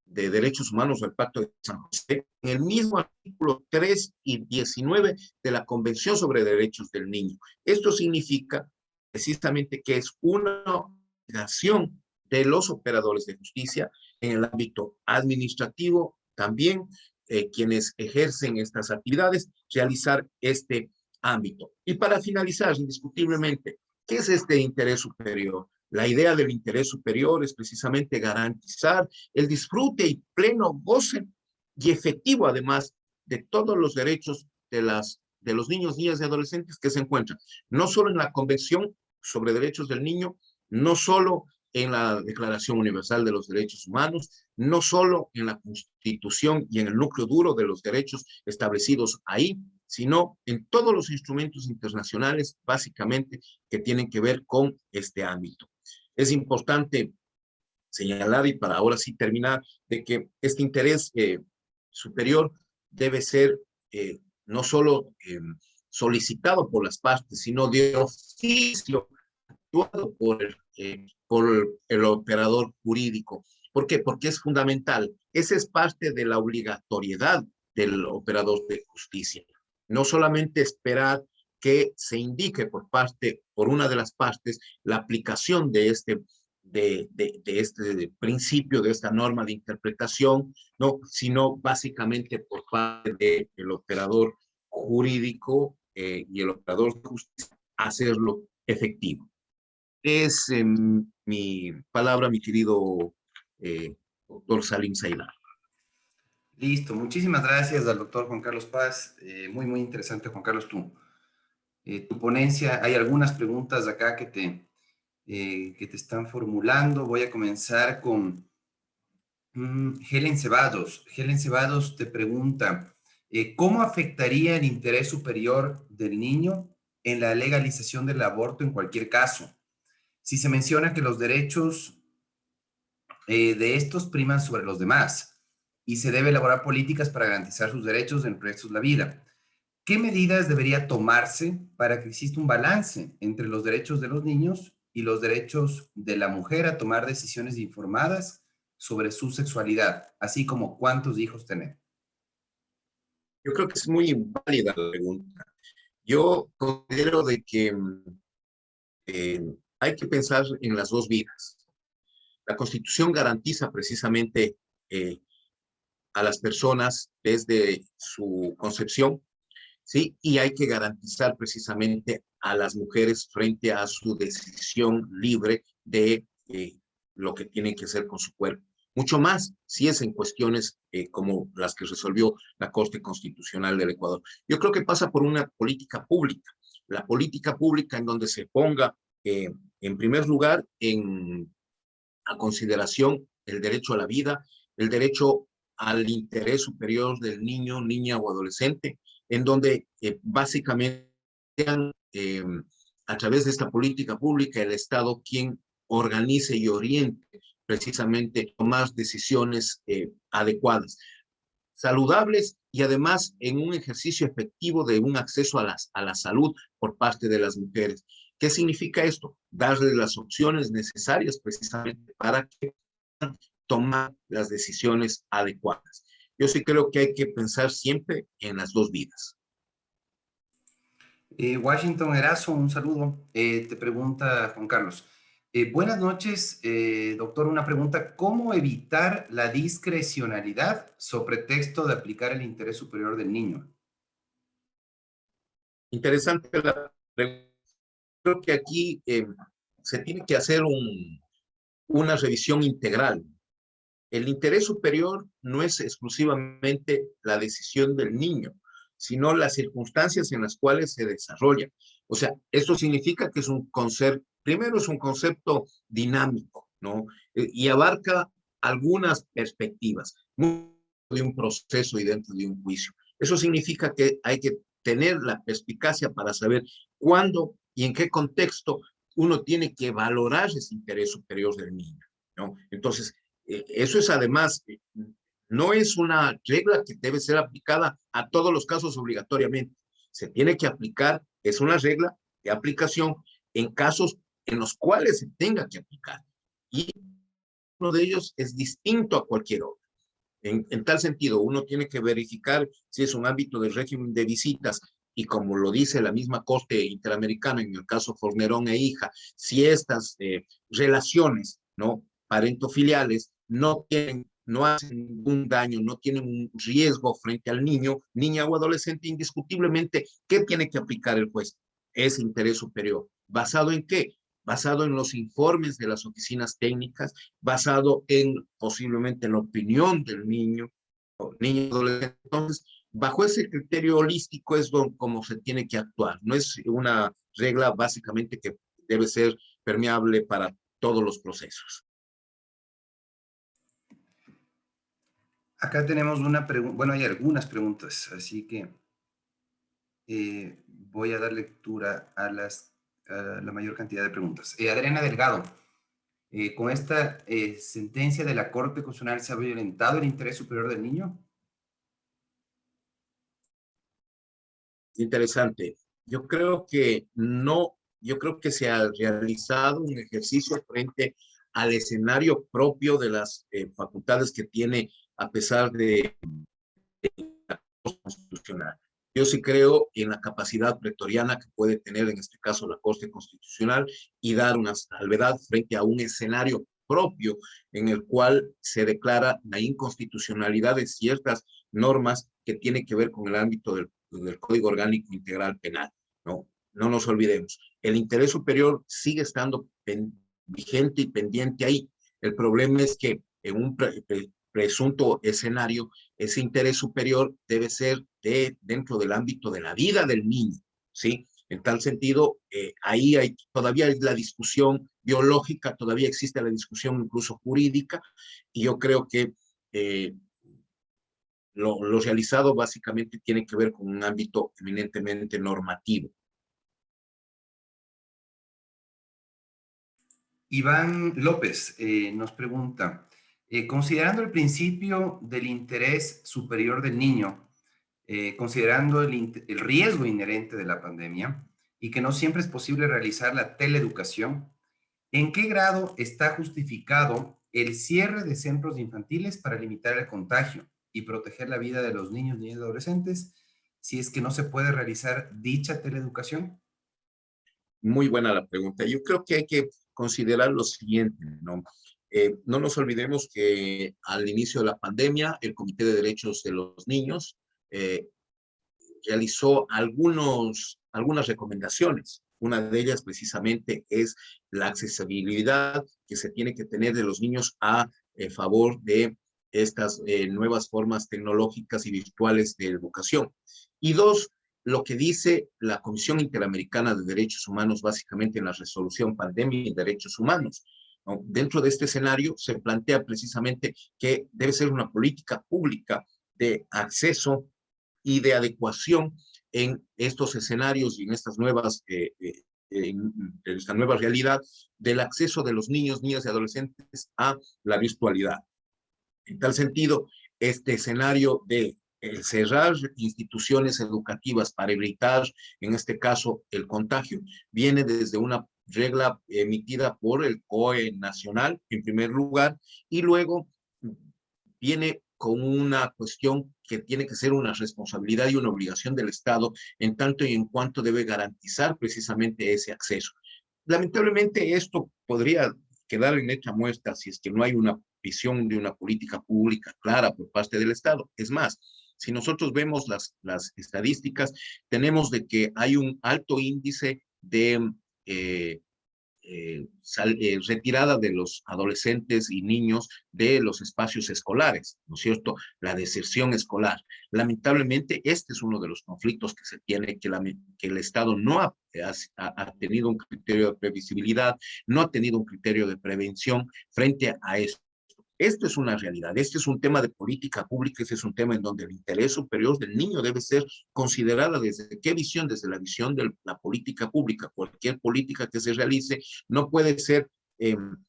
Derechos Humanos del Pacto de San José, en el mismo artículo 3 y 19 de la Convención sobre Derechos del Niño. Esto significa precisamente que es una obligación de los operadores de justicia en el ámbito administrativo, también quienes ejercen estas actividades, realizar este ámbito. Y para finalizar, indiscutiblemente, ¿qué es este interés superior? La idea del interés superior es precisamente garantizar el disfrute y pleno goce y efectivo, además, de todos los derechos de los niños, niñas y adolescentes que se encuentran, no solo en la Convención sobre Derechos del Niño, no solo en la Declaración Universal de los Derechos Humanos, no solo en la Constitución y en el núcleo duro de los derechos establecidos ahí, sino en todos los instrumentos internacionales, básicamente, que tienen que ver con este ámbito. Es importante señalar, y para ahora sí terminar, de que este interés superior debe ser no solo solicitado por las partes, sino de oficio actuado por el operador jurídico. ¿Por qué? Porque es fundamental. Esa es parte de la obligatoriedad del operador de justicia. No solamente esperar que se indique por una de las partes, la aplicación de este principio, de esta norma de interpretación, ¿no? Sino básicamente por parte del operador jurídico y el operador de justicia hacerlo efectivo. Es mi palabra, mi querido doctor Salim Saidar. Listo, muchísimas gracias al doctor Juan Carlos Paz. Muy, muy interesante, Juan Carlos, tu ponencia. Hay algunas preguntas acá que te están formulando. Voy a comenzar con Helen Cebados. Helen Cebados te pregunta, ¿cómo afectaría el interés superior del niño en la legalización del aborto en cualquier caso? Si se menciona que los derechos de estos priman sobre los demás y se debe elaborar políticas para garantizar sus derechos entre estos la vida. ¿Qué medidas debería tomarse para que exista un balance entre los derechos de los niños y los derechos de la mujer a tomar decisiones informadas sobre su sexualidad, así como cuántos hijos tener? Yo creo que es muy válida la pregunta. Yo considero de que eh, hay que pensar en las dos vidas. La Constitución garantiza precisamente eh, a las personas desde su concepción, ¿sí? Y hay que garantizar precisamente a las mujeres frente a su decisión libre de lo que tienen que hacer con su cuerpo. Mucho más si es en cuestiones como las que resolvió la Corte Constitucional del Ecuador. Yo creo que pasa por una política pública, la política pública en donde se ponga en primer lugar a consideración el derecho a la vida, el derecho al interés superior del niño, niña o adolescente, en donde básicamente a través de esta política pública el Estado quien organice y oriente precisamente tomar decisiones adecuadas, saludables y además en un ejercicio efectivo de un acceso a la salud por parte de las mujeres. ¿Qué significa esto? Darles las opciones necesarias precisamente para que tomar las decisiones adecuadas. Yo sí creo que hay que pensar siempre en las dos vidas. Washington Erazo, un saludo. Te pregunta Juan Carlos. Buenas noches, doctor. Una pregunta. ¿Cómo evitar la discrecionalidad sobre pretexto de aplicar el interés superior del niño? Interesante la pregunta. Creo que aquí se tiene que hacer una revisión integral. El interés superior no es exclusivamente la decisión del niño, sino las circunstancias en las cuales se desarrolla. O sea, esto significa que es un concepto, primero es un concepto dinámico, ¿no? Y abarca algunas perspectivas de un proceso y dentro de un juicio. Eso significa que hay que tener la perspicacia para saber cuándo y en qué contexto uno tiene que valorar ese interés superior del niño, ¿no? Entonces, eso es además, no es una regla que debe ser aplicada a todos los casos obligatoriamente. Se tiene que aplicar, es una regla de aplicación en casos en los cuales se tenga que aplicar. Y uno de ellos es distinto a cualquier otro. En tal sentido, uno tiene que verificar si es un ámbito del régimen de visitas y como lo dice la misma Corte Interamericana en el caso Fornerón e hija, si estas relaciones, ¿no?, parentofiliales no hacen ningún daño, no tienen un riesgo frente al niño, niña o adolescente, indiscutiblemente, ¿qué tiene que aplicar el juez? Ese interés superior. ¿Basado en qué? Basado en los informes de las oficinas técnicas, basado en posiblemente la opinión del niño o niño adolescente. Entonces, bajo ese criterio holístico es como se tiene que actuar. No es una regla básicamente que debe ser permeable para todos los procesos. Acá tenemos una pregunta, bueno, hay algunas preguntas, así que voy a dar lectura a la mayor cantidad de preguntas. Adriana Delgado, ¿con esta sentencia de la Corte Constitucional se ha violentado el interés superior del niño? Interesante. Yo creo que no, yo creo que se ha realizado un ejercicio frente al escenario propio de las facultades que tiene a pesar de la Constitucional. Yo sí creo en la capacidad pretoriana que puede tener en este caso la Corte Constitucional y dar una salvedad frente a un escenario propio en el cual se declara la inconstitucionalidad de ciertas normas que tienen que ver con el ámbito del Código Orgánico Integral Penal. No, no nos olvidemos. El interés superior sigue estando vigente y pendiente ahí. El problema es que en un presunto escenario, ese interés superior debe ser dentro del ámbito de la vida del niño, ¿sí? En tal sentido, ahí todavía hay la discusión biológica, todavía existe la discusión incluso jurídica, y yo creo que lo realizado básicamente tiene que ver con un ámbito eminentemente normativo. Iván López nos pregunta, considerando el principio del interés superior del niño, considerando el riesgo inherente de la pandemia y que no siempre es posible realizar la teleeducación, ¿En qué grado está justificado el cierre de centros infantiles para limitar el contagio y proteger la vida de los niños, niñas y adolescentes si es que no se puede realizar dicha teleeducación? Muy buena la pregunta. Yo creo que hay que considerar lo siguiente, ¿no? No nos olvidemos que al inicio de la pandemia, el Comité de Derechos de los Niños eh, realizó algunas recomendaciones. Una de ellas precisamente es la accesibilidad que se tiene que tener de los niños a favor de estas nuevas formas tecnológicas y virtuales de educación. Y dos, lo que dice la Comisión Interamericana de Derechos Humanos, básicamente en la resolución Pandemia y Derechos Humanos. ¿No? Dentro de este escenario se plantea precisamente que debe ser una política pública de acceso y de adecuación en estos escenarios y en estas nuevas, en esta nueva realidad del acceso de los niños, niñas y adolescentes a la virtualidad. En tal sentido, este escenario de cerrar instituciones educativas para evitar, en este caso, el contagio, viene desde una regla emitida por el COE nacional, en primer lugar, y luego viene con una cuestión que tiene que ser una responsabilidad y una obligación del Estado en tanto y en cuanto debe garantizar precisamente ese acceso. Lamentablemente esto podría quedar en hecha muestra si es que no hay una visión de una política pública clara por parte del Estado. Es más, si nosotros vemos las estadísticas, tenemos de que hay un alto índice de retirada de los adolescentes y niños de los espacios escolares, ¿no es cierto? La deserción escolar. Lamentablemente, este es uno de los conflictos que se tiene, que el Estado no ha tenido un criterio de previsibilidad, no ha tenido un criterio de prevención frente a esto. Esto es una realidad, este es un tema de política pública, este es un tema en donde el interés superior del niño debe ser considerada desde qué visión, desde la visión de la política pública. Cualquier política que se realice no puede ser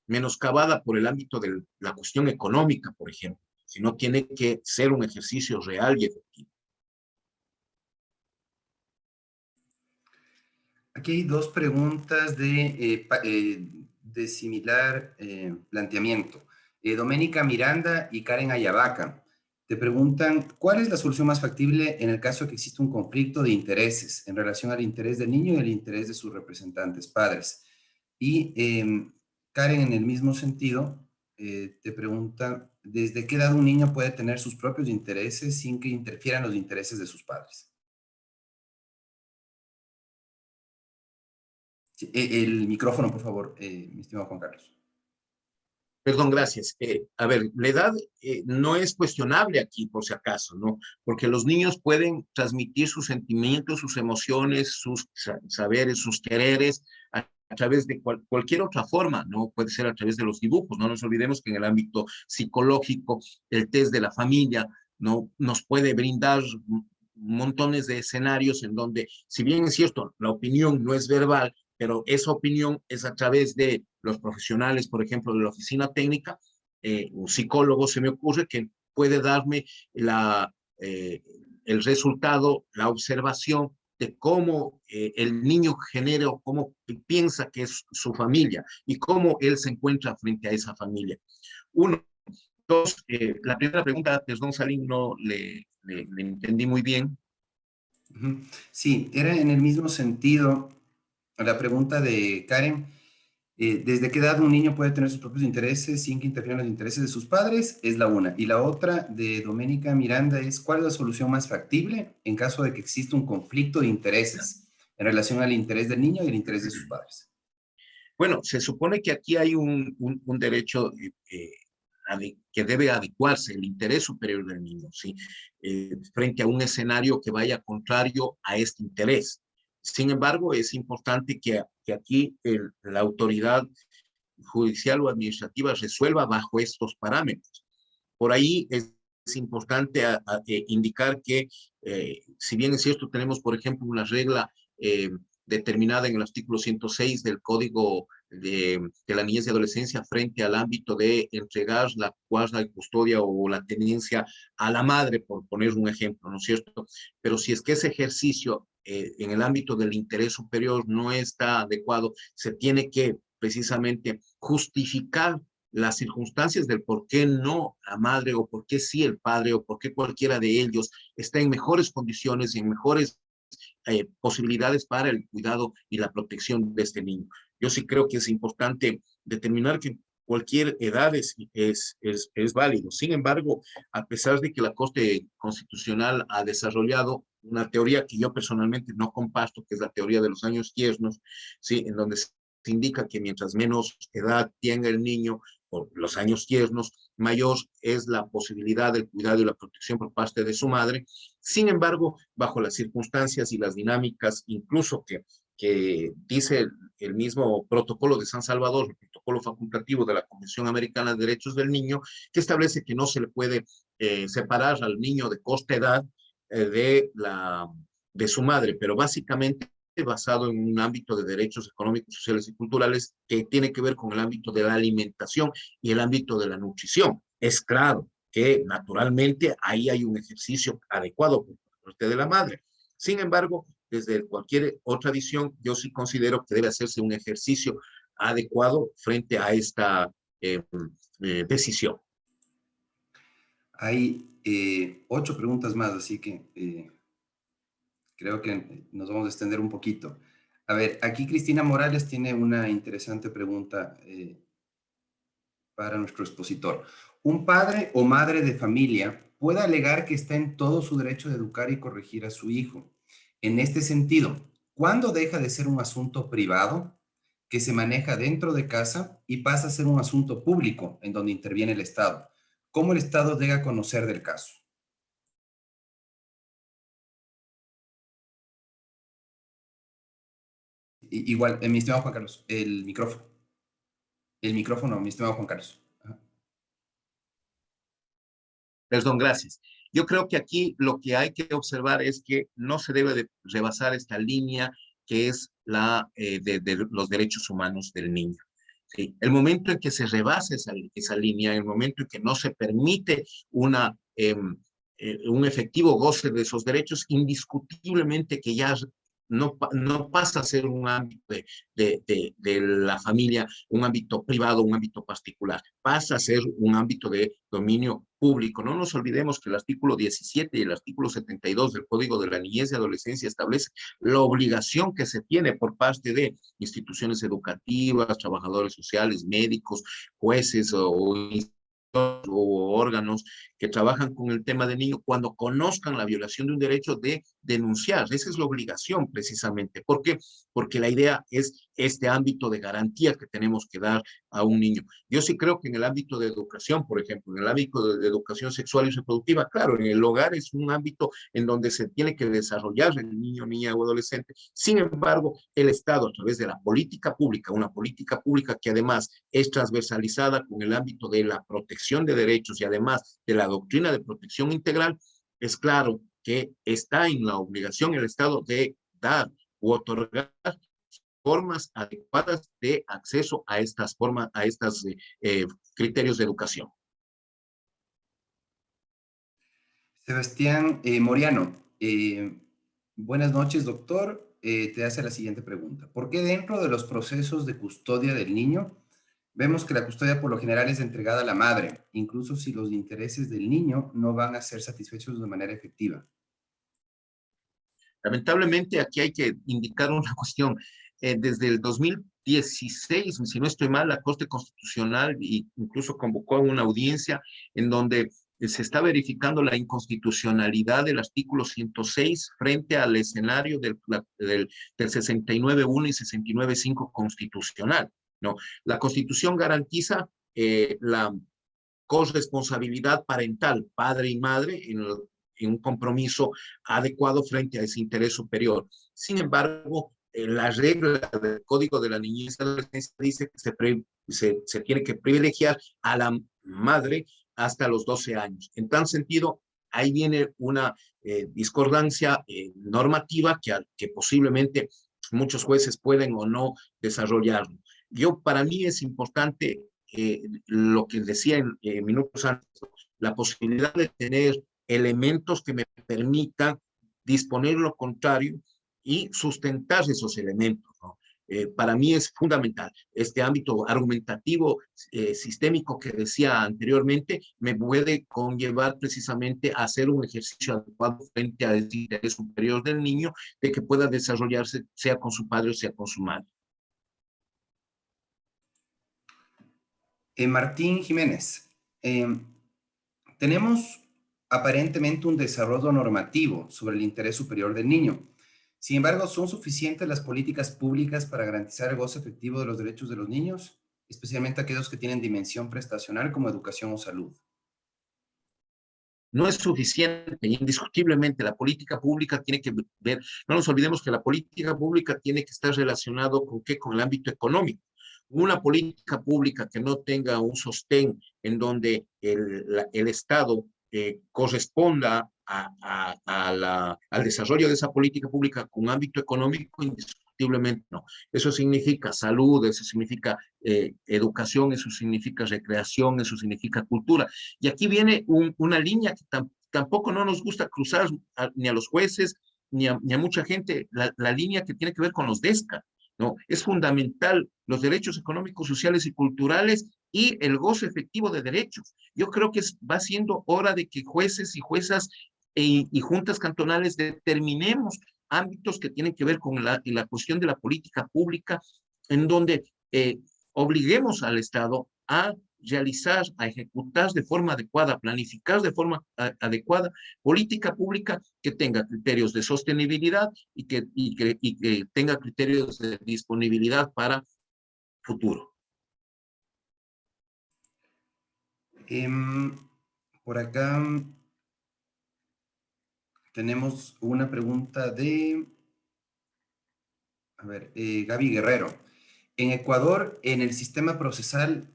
menoscabada por el ámbito de la cuestión económica, por ejemplo, sino tiene que ser un ejercicio real y efectivo. Aquí hay dos preguntas de similar planteamiento. Doménica Miranda y Karen Ayavaca te preguntan, ¿cuál es la solución más factible en el caso de que exista un conflicto de intereses en relación al interés del niño y el interés de sus representantes padres? Y Karen, en el mismo sentido, te pregunta, ¿desde qué edad un niño puede tener sus propios intereses sin que interfieran los intereses de sus padres? Sí, el micrófono, por favor, mi estimado Juan Carlos. Perdón, gracias. A ver, la edad no es cuestionable aquí, por si acaso, ¿no? Porque los niños pueden transmitir sus sentimientos, sus emociones, sus saberes, sus quereres a través de cualquier otra forma, ¿no? Puede ser a través de los dibujos. No nos olvidemos que en el ámbito psicológico, el test de la familia, ¿no? Nos puede brindar montones de escenarios en donde, si bien es cierto, la opinión no es verbal, pero esa opinión es a través de los profesionales, por ejemplo, de la oficina técnica, un psicólogo se me ocurre que puede darme el resultado, la observación de cómo el niño genera o cómo piensa que es su familia y cómo él se encuentra frente a esa familia. Uno, dos, la primera pregunta, perdón, Salim, no le entendí muy bien. Sí, era en el mismo sentido la pregunta de Karen. ¿Desde qué edad un niño puede tener sus propios intereses sin que interfieran los intereses de sus padres? Es la una. Y la otra de Doménica Miranda es, ¿cuál es la solución más factible en caso de que exista un conflicto de intereses en relación al interés del niño y el interés de sus padres? Bueno, se supone que aquí hay un derecho que debe adecuarse, el interés superior del niño, ¿sí? Frente a un escenario que vaya contrario a este interés. Sin embargo, es importante que aquí la autoridad judicial o administrativa resuelva bajo estos parámetros. Por ahí es importante indicar que, si bien es cierto, tenemos, por ejemplo, una regla determinada en el artículo 106 del Código de la Niñez y Adolescencia frente al ámbito de entregar la guarda y custodia o la tenencia a la madre, por poner un ejemplo, ¿no es cierto? Pero si es que ese ejercicio en el ámbito del interés superior no está adecuado, se tiene que precisamente justificar las circunstancias del por qué no la madre o por qué sí el padre o por qué cualquiera de ellos está en mejores condiciones y en mejores posibilidades para el cuidado y la protección de este niño. Yo sí creo que es importante determinar que cualquier edad es válido. Sin embargo, a pesar de que la Corte Constitucional ha desarrollado una teoría que yo personalmente no comparto, que es la teoría de los años tiernos, ¿sí? En donde se indica que mientras menos edad tenga el niño, por los años tiernos, mayor es la posibilidad del cuidado y la protección por parte de su madre. Sin embargo, bajo las circunstancias y las dinámicas, incluso que dice el mismo protocolo de San Salvador, el protocolo facultativo de la Convención Americana de Derechos del Niño, que establece que no se le puede separar al niño de corta edad de su madre, pero básicamente basado en un ámbito de derechos económicos, sociales y culturales que tiene que ver con el ámbito de la alimentación y el ámbito de la nutrición. Es claro que naturalmente ahí hay un ejercicio adecuado por parte de la madre. Sin embargo, desde cualquier otra visión, yo sí considero que debe hacerse un ejercicio adecuado frente a esta decisión. Hay 8 preguntas más, así que creo que nos vamos a extender un poquito. A ver, aquí Cristina Morales tiene una interesante pregunta para nuestro expositor. ¿Un padre o madre de familia puede alegar que está en todo su derecho de educar y corregir a su hijo? En este sentido, ¿cuándo deja de ser un asunto privado que se maneja dentro de casa y pasa a ser un asunto público en donde interviene el Estado? ¿Cómo el Estado llega a conocer del caso? Igual, mi estimado Juan Carlos, el micrófono. El micrófono, mi estimado Juan Carlos. Ajá. Perdón, gracias. Yo creo que aquí lo que hay que observar es que no se debe de rebasar esta línea que es la de los derechos humanos del niño. ¿Sí? El momento en que se rebasa esa línea, el momento en que no se permite un efectivo goce de esos derechos, indiscutiblemente que ya no pasa a ser un ámbito de la familia, un ámbito privado, un ámbito particular, pasa a ser un ámbito de dominio público. No nos olvidemos que el artículo 17 y el artículo 72 del Código de la Niñez y Adolescencia establece la obligación que se tiene por parte de instituciones educativas, trabajadores sociales, médicos, jueces o órganos que trabajan con el tema de niños, cuando conozcan la violación de un derecho, de denunciar. Esa es la obligación precisamente. ¿Por qué? Porque la idea es este ámbito de garantía que tenemos que dar a un niño. Yo sí creo que en el ámbito de educación, por ejemplo, en el ámbito de educación sexual y reproductiva, claro, en el hogar es un ámbito en donde se tiene que desarrollar el niño, niña o adolescente. Sin embargo, el Estado, a través de la política pública, una política pública que además es transversalizada con el ámbito de la protección de derechos y además de la doctrina de protección integral, es claro que está en la obligación el Estado de dar u otorgar formas adecuadas de acceso a estas formas, a estos criterios de educación. Sebastián Moriano, buenas noches, doctor. Te hace la siguiente pregunta. ¿Por qué dentro de los procesos de custodia del niño vemos que la custodia por lo general es entregada a la madre, incluso si los intereses del niño no van a ser satisfechos de manera efectiva? Lamentablemente, aquí hay que indicar una cuestión. Desde el 2016, si no estoy mal, la Corte Constitucional incluso convocó a una audiencia en donde se está verificando la inconstitucionalidad del artículo 106 frente al escenario del 69.1 y 69.5 constitucional, ¿no? La Constitución garantiza la corresponsabilidad parental, padre y madre, en un compromiso adecuado frente a ese interés superior. Sin embargo, la regla del Código de la Niñez y Adolescencia dice que se tiene que privilegiar a la madre hasta los 12 años. En tal sentido, ahí viene una discordancia normativa que posiblemente muchos jueces pueden o no desarrollarlo. Para mí es importante lo que decía en minutos antes, la posibilidad de tener elementos que me permitan disponer lo contrario y sustentar esos elementos, ¿no? Para mí es fundamental. Este ámbito argumentativo sistémico que decía anteriormente me puede conllevar precisamente a hacer un ejercicio adecuado frente al interés superior del niño, de que pueda desarrollarse sea con su padre o sea con su madre. Martín Jiménez, tenemos aparentemente un desarrollo normativo sobre el interés superior del niño. Sin embargo, ¿son suficientes las políticas públicas para garantizar el goce efectivo de los derechos de los niños, especialmente aquellos que tienen dimensión prestacional como educación o salud? No es suficiente, indiscutiblemente la política pública tiene que ver, no nos olvidemos que la política pública tiene que estar relacionado con qué, con el ámbito económico. Una política pública que no tenga un sostén en donde el Estado corresponda al desarrollo de esa política pública con ámbito económico, indiscutiblemente no. Eso significa salud, eso significa educación, eso significa recreación, eso significa cultura. Y aquí viene una línea que tampoco no nos gusta cruzar ni a los jueces, ni a mucha gente, la línea que tiene que ver con los DESCA, ¿no? Es fundamental los derechos económicos, sociales y culturales y el goce efectivo de derechos. Yo creo que va siendo hora de que jueces y juezas y juntas cantonales determinemos ámbitos que tienen que ver con la cuestión de la política pública, en donde obliguemos al Estado a realizar, a ejecutar de forma adecuada, a planificar de forma adecuada política pública que tenga criterios de sostenibilidad y que tenga criterios de disponibilidad para futuro. Por acá tenemos una pregunta de, a ver, Gaby Guerrero. En Ecuador, el sistema procesal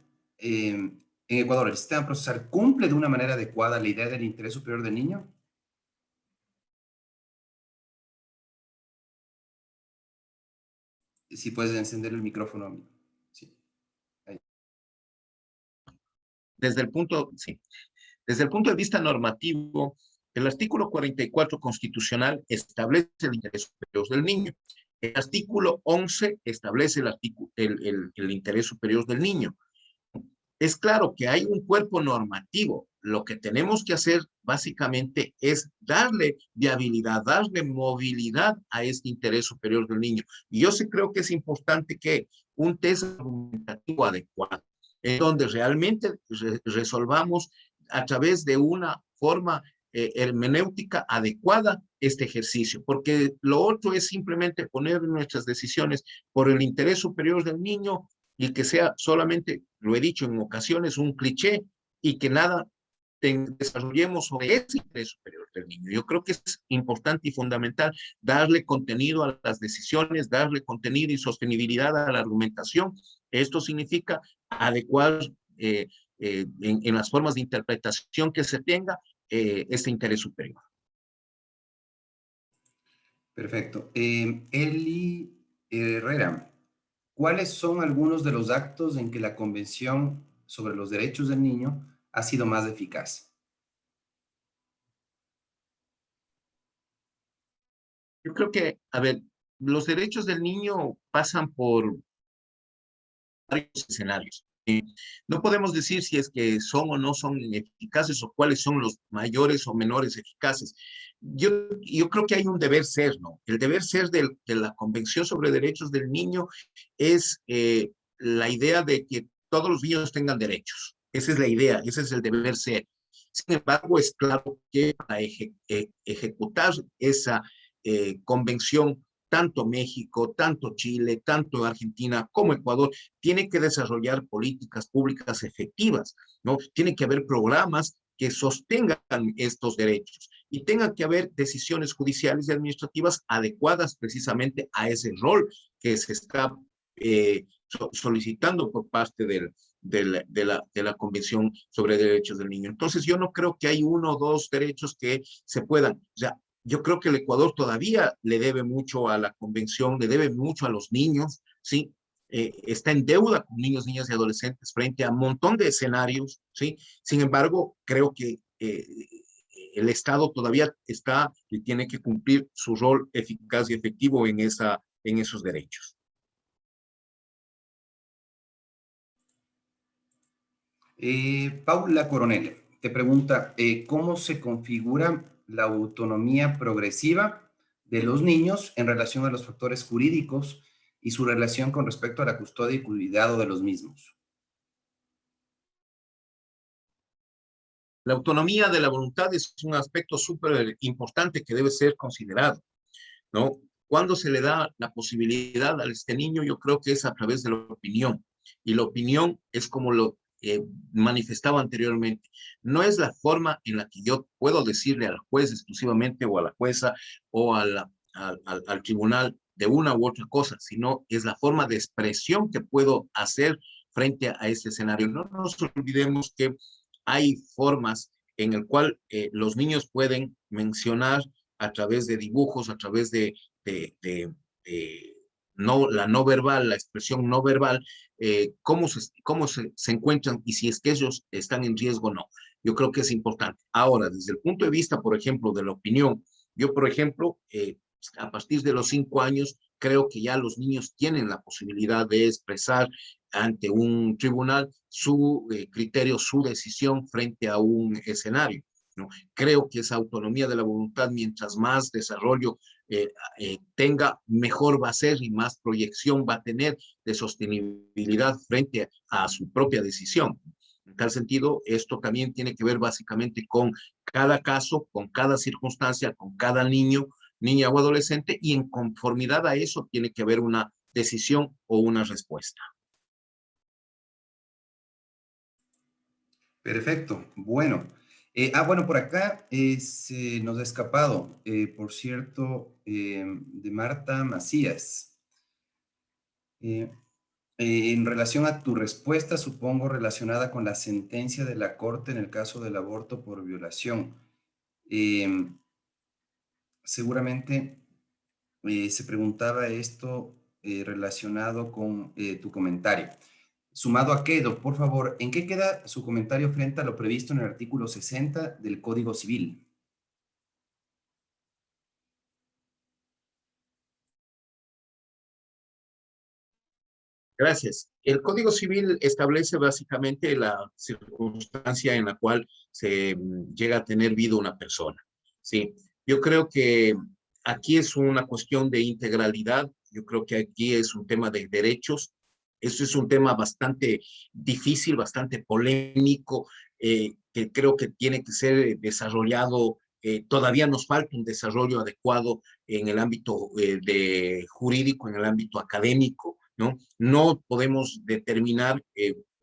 cumple de una manera adecuada la idea del interés superior del niño. Si puedes encender el micrófono. Sí. Ahí. Sí. Desde el punto de vista normativo, el artículo 44 constitucional establece el interés superior del niño. El artículo 11 establece el interés superior del niño. Es claro que hay un cuerpo normativo. Lo que tenemos que hacer básicamente es darle viabilidad, darle movilidad a este interés superior del niño. Y yo sí creo que es importante que un test argumentativo adecuado, en donde realmente resolvamos a través de una forma hermenéutica adecuada este ejercicio, porque lo otro es simplemente poner nuestras decisiones por el interés superior del niño y que sea solamente, lo he dicho en ocasiones, un cliché y que nada desarrollemos sobre ese interés superior del niño. Yo creo que es importante y fundamental darle contenido a las decisiones, darle contenido y sostenibilidad a la argumentación. Esto significa adecuar en las formas de interpretación que se tenga este interés superior. Perfecto. Eli Herrera, ¿cuáles son algunos de los actos en que la Convención sobre los Derechos del Niño ha sido más eficaz? Yo creo que, a ver, los derechos del niño pasan por varios escenarios. No podemos decir si es que son o no son eficaces o cuáles son los mayores o menores eficaces. Yo creo que hay un deber ser, ¿no? El deber ser de la Convención sobre Derechos del Niño es la idea de que todos los niños tengan derechos. Esa es la idea, ese es el deber ser. Sin embargo, es claro que para ejecutar esa convención, tanto México, tanto Chile, tanto Argentina como Ecuador, tienen que desarrollar políticas públicas efectivas, ¿no? Tiene que haber programas que sostengan estos derechos y tengan que haber decisiones judiciales y administrativas adecuadas precisamente a ese rol que se está solicitando por parte de la Convención sobre Derechos del Niño. Entonces, yo no creo que hay uno o dos derechos que se puedan, o sea, yo creo que el Ecuador todavía le debe mucho a la convención, le debe mucho a los niños, ¿sí? Está en deuda con niños, niñas y adolescentes frente a un montón de escenarios, ¿sí? Sin embargo, creo que el Estado todavía está y tiene que cumplir su rol eficaz y efectivo en esos derechos. Paula Coronel te pregunta, ¿cómo se configura la autonomía progresiva de los niños en relación a los factores jurídicos y su relación con respecto a la custodia y cuidado de los mismos? La autonomía de la voluntad es un aspecto súper importante que debe ser considerado, ¿no? Cuando se le da la posibilidad a este niño, yo creo que es a través de la opinión. Y la opinión es como lo manifestaba anteriormente. No es la forma en la que yo puedo decirle al juez exclusivamente o a la jueza o al tribunal de una u otra cosa, sino es la forma de expresión que puedo hacer frente a este escenario. No nos olvidemos que hay formas en el cual los niños pueden mencionar a través de dibujos, a través de no, la no verbal, la expresión no verbal, cómo se encuentran y si es que ellos están en riesgo o no. Yo creo que es importante. Ahora, desde el punto de vista, por ejemplo, de la opinión, yo, por ejemplo, a partir de los 5 años, creo que ya los niños tienen la posibilidad de expresar ante un tribunal su criterio, su decisión frente a un escenario, ¿no? Creo que esa autonomía de la voluntad, mientras más desarrollo tenga, mejor va a ser y más proyección va a tener de sostenibilidad frente a su propia decisión. En tal sentido, esto también tiene que ver básicamente con cada caso, con cada circunstancia, con cada niño, niña o adolescente, y en conformidad a eso tiene que haber una decisión o una respuesta. Perfecto. Bueno. Bueno, por acá se nos ha escapado, por cierto, de Marta Macías. Eh, en relación a tu respuesta, supongo relacionada con la sentencia de la Corte en el caso del aborto por violación. Eh, Seguramente se preguntaba esto relacionado con tu comentario. Sumado a qué, por favor, ¿en qué queda su comentario frente a lo previsto en el artículo 60 del Código Civil? Gracias. El Código Civil establece básicamente la circunstancia en la cual se llega a tener vida una persona. Sí, yo creo que aquí es una cuestión de integralidad. Yo creo que aquí es un tema de derechos. Eso es un tema bastante difícil, bastante polémico, que creo que tiene que ser desarrollado. Todavía nos falta un desarrollo adecuado en el ámbito jurídico, en el ámbito académico, ¿no? No podemos determinar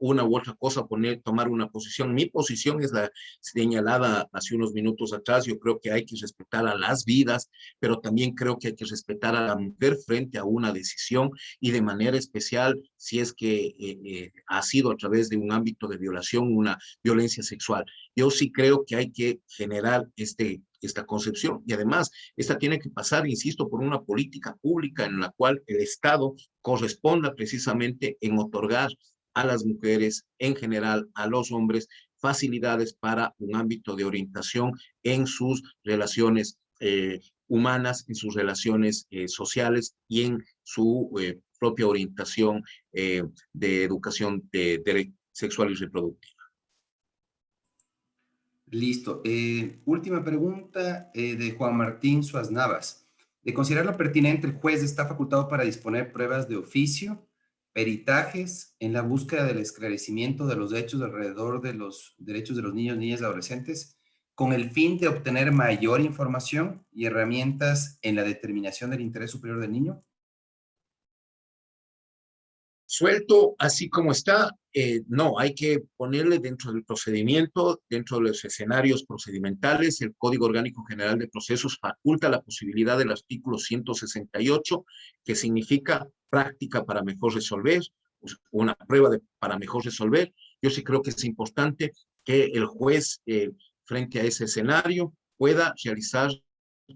una u otra cosa, tomar una posición. Mi posición es la señalada hace unos minutos atrás. Yo creo que hay que respetar a las vidas, pero también creo que hay que respetar a la mujer frente a una decisión, y de manera especial si es que ha sido a través de un ámbito de violación, una violencia sexual. Yo sí creo que hay que generar esta concepción, y además esta tiene que pasar, insisto, por una política pública en la cual el Estado corresponda precisamente en otorgar a las mujeres, en general a los hombres, facilidades para un ámbito de orientación en sus relaciones humanas, en sus relaciones sociales y en su propia orientación de educación sexual y reproductiva. Listo. Última pregunta de Juan Martín Suaz Navas. De considerarlo pertinente, el juez está facultado para disponer pruebas de oficio, peritajes en la búsqueda del esclarecimiento de los hechos alrededor de los derechos de los niños, niñas y adolescentes, con el fin de obtener mayor información y herramientas en la determinación del interés superior del niño. Suelto así como está, no, hay que ponerle dentro del procedimiento, dentro de los escenarios procedimentales. El Código Orgánico General de Procesos faculta la posibilidad del artículo 168, que significa práctica para mejor resolver, una prueba para mejor resolver. Yo sí creo que es importante que el juez, frente a ese escenario, pueda realizar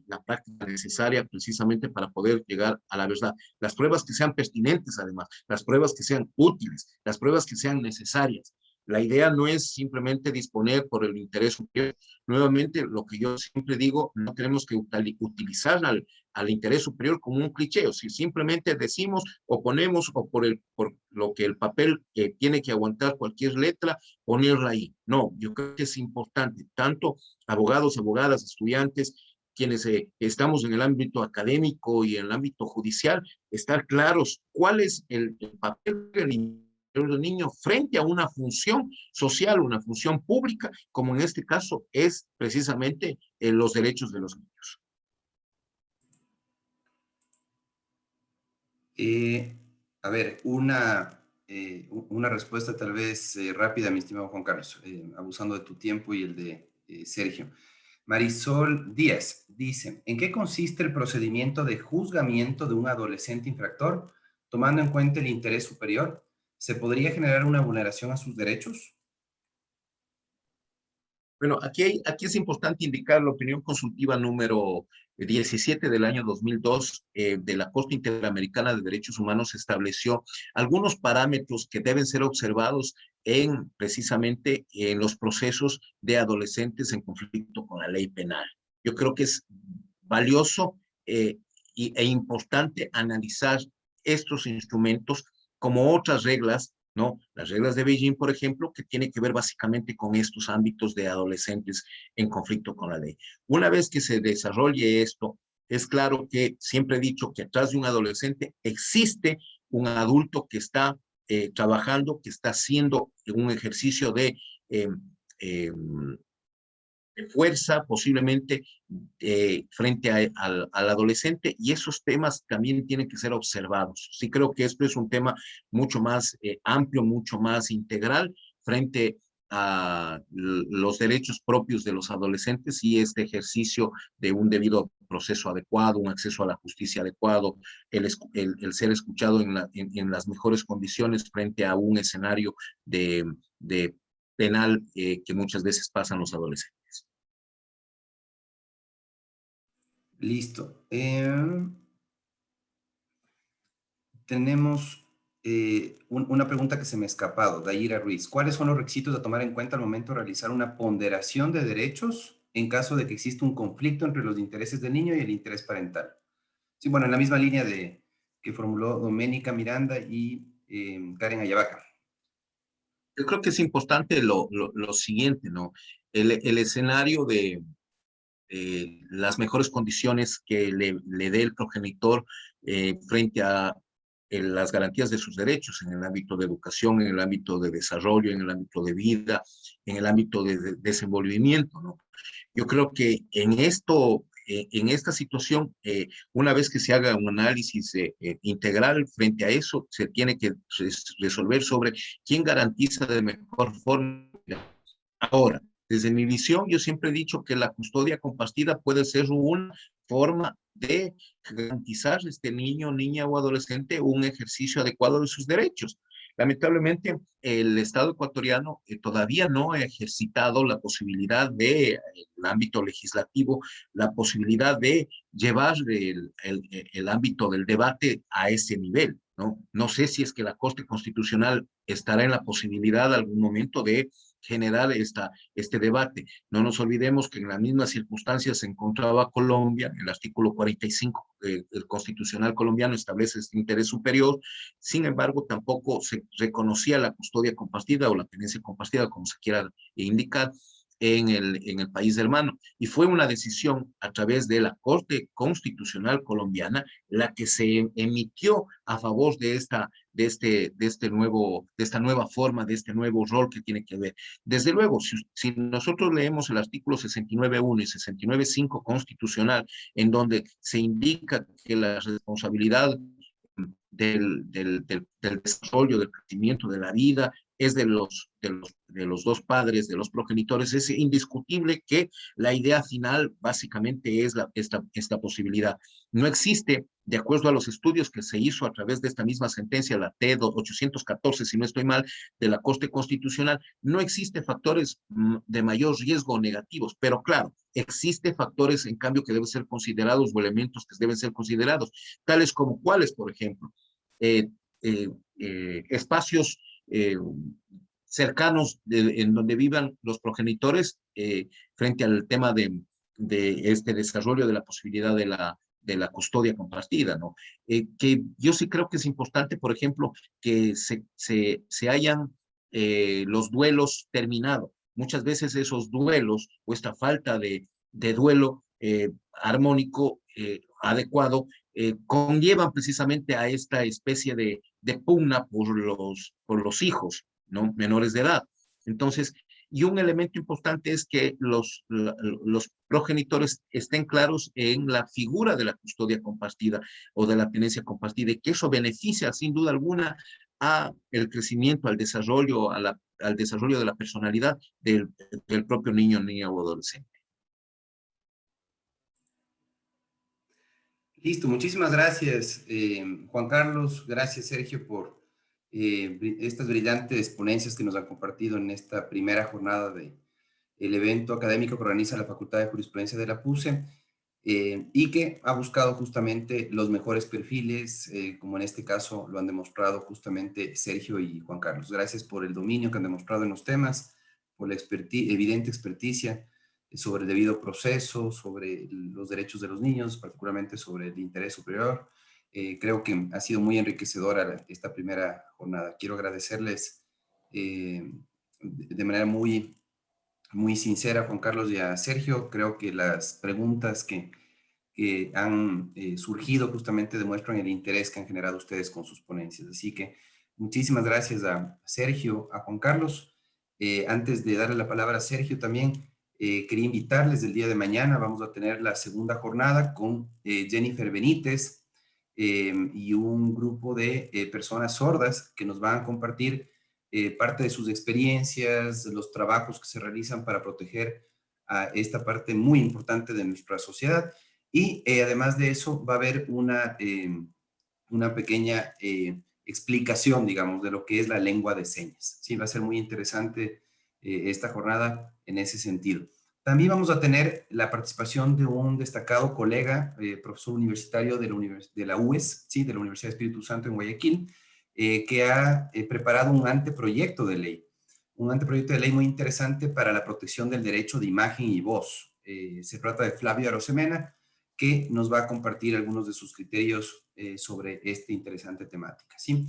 la práctica necesaria precisamente para poder llegar a la verdad. Las pruebas que sean pertinentes, además, las pruebas que sean útiles, las pruebas que sean necesarias. La idea no es simplemente disponer por el interés superior. Nuevamente, lo que yo siempre digo, no tenemos que utilizar al interés superior como un cliché, o si simplemente decimos o ponemos o por lo que el papel tiene que aguantar cualquier letra, ponerla ahí. No, yo creo que es importante, tanto abogados, abogadas, estudiantes, quienes estamos en el ámbito académico y en el ámbito judicial, estar claros cuál es el papel del niño frente a una función social, una función pública, como en este caso es precisamente los derechos de los niños. A ver, una respuesta tal vez rápida, mi estimado Juan Carlos, abusando de tu tiempo y el de Sergio. Marisol Díaz dice, ¿en qué consiste el procedimiento de juzgamiento de un adolescente infractor, tomando en cuenta el interés superior? ¿Se podría generar una vulneración a sus derechos? Bueno, aquí es importante indicar la opinión consultiva número 17 del año 2002 de la Corte Interamericana de Derechos Humanos estableció algunos parámetros que deben ser observados en precisamente en los procesos de adolescentes en conflicto con la ley penal. Yo creo que es valioso e importante analizar estos instrumentos como otras reglas, ¿no? Las reglas de Beijing, por ejemplo, que tiene que ver básicamente con estos ámbitos de adolescentes en conflicto con la ley. Una vez que se desarrolle esto, es claro que siempre he dicho que atrás de un adolescente existe un adulto que está trabajando, que está haciendo un ejercicio eh, eh, de fuerza, posiblemente frente al adolescente, y esos temas también tienen que ser observados. Sí creo que esto es un tema mucho más amplio, mucho más integral frente a los derechos propios de los adolescentes y este ejercicio de un debido proceso adecuado, un acceso a la justicia adecuado, el ser escuchado en las mejores condiciones frente a un escenario de penal que muchas veces pasan los adolescentes. Listo. Tenemos una pregunta que se me ha escapado, Daira Ruiz. ¿Cuáles son los requisitos a tomar en cuenta al momento de realizar una ponderación de derechos en caso de que exista un conflicto entre los intereses del niño y el interés parental? Sí, bueno, en la misma línea que formuló Doménica Miranda y Karen Ayavaca. Yo creo que es importante lo siguiente, ¿no? El escenario de las mejores condiciones que le dé el progenitor frente a las garantías de sus derechos en el ámbito de educación, en el ámbito de desarrollo, en el ámbito de vida, en el ámbito de desenvolvimiento, ¿no? Yo creo que en esta situación, una vez que se haga un análisis integral frente a eso, se tiene que resolver sobre quién garantiza de mejor forma. Ahora, desde mi visión, yo siempre he dicho que la custodia compartida puede ser una forma de garantizar a este niño, niña o adolescente un ejercicio adecuado de sus derechos. Lamentablemente, el Estado ecuatoriano todavía no ha ejercitado la posibilidad de, en el ámbito legislativo, la posibilidad de llevar el ámbito del debate a ese nivel, ¿no? No sé si es que la Corte Constitucional estará en la posibilidad de algún momento de generar este debate. No nos olvidemos que en las mismas circunstancias se encontraba Colombia, el artículo 45 del Constitucional colombiano establece este interés superior, sin embargo tampoco se reconocía la custodia compartida o la tenencia compartida, como se quiera indicar, en el país hermano. Y fue una decisión a través de la Corte Constitucional colombiana la que se emitió a favor de esta nueva forma, de este nuevo rol que tiene que ver. Desde luego, si nosotros leemos el artículo 69.1 y 69.5 constitucional, en donde se indica que la responsabilidad del desarrollo, del crecimiento de la vida, es de los dos padres, de los progenitores, es indiscutible que la idea final básicamente es esta posibilidad. No existe, de acuerdo a los estudios que se hizo a través de esta misma sentencia, la T-814, si no estoy mal, de la Corte Constitucional, no existe factores de mayor riesgo negativos, pero claro, existe factores en cambio que deben ser considerados o elementos que deben ser considerados, tales como cuáles, por ejemplo, eh, eh, espacios cercanos en donde vivan los progenitores frente al tema de este desarrollo de la posibilidad de la custodia compartida, ¿no? Que yo sí creo que es importante, por ejemplo, que se hayan los duelos terminado. Muchas veces esos duelos o esta falta de duelo armónico adecuado conllevan precisamente a esta especie de pugna por los hijos, ¿no? Menores de edad. Entonces, y un elemento importante es que los progenitores estén claros en la figura de la custodia compartida o de la tenencia compartida y que eso beneficia sin duda alguna a el crecimiento, al desarrollo de la personalidad del propio niño, niña o adolescente. Listo, muchísimas gracias, Juan Carlos. Gracias, Sergio, por estas brillantes ponencias que nos han compartido en esta primera jornada del evento académico que organiza la Facultad de Jurisprudencia de la PUCE y que ha buscado justamente los mejores perfiles, como en este caso lo han demostrado justamente Sergio y Juan Carlos. Gracias por el dominio que han demostrado en los temas, por la evidente experticia sobre el debido proceso, sobre los derechos de los niños, particularmente sobre el interés superior. Creo que ha sido muy enriquecedora esta primera jornada. Quiero agradecerles de manera muy sincera a Juan Carlos y a Sergio. Creo que las preguntas que han surgido justamente demuestran el interés que han generado ustedes con sus ponencias. Así que muchísimas gracias a Sergio, a Juan Carlos. Antes de darle la palabra a Sergio también, quería invitarles el día de mañana. Vamos a tener la segunda jornada con Jennifer Benítez y un grupo de personas sordas que nos van a compartir parte de sus experiencias, los trabajos que se realizan para proteger a esta parte muy importante de nuestra sociedad. Y además de eso va a haber una pequeña explicación, digamos, de lo que es la lengua de señas. Sí, va a ser muy interesante esta jornada en ese sentido. También vamos a tener la participación de un destacado colega, profesor universitario de la UES, ¿sí? De la Universidad de Espíritu Santo en Guayaquil, que ha preparado un anteproyecto de ley. Un anteproyecto de ley muy interesante para la protección del derecho de imagen y voz. Se trata de Flavio Arosemena, que nos va a compartir algunos de sus criterios sobre esta interesante temática, ¿sí?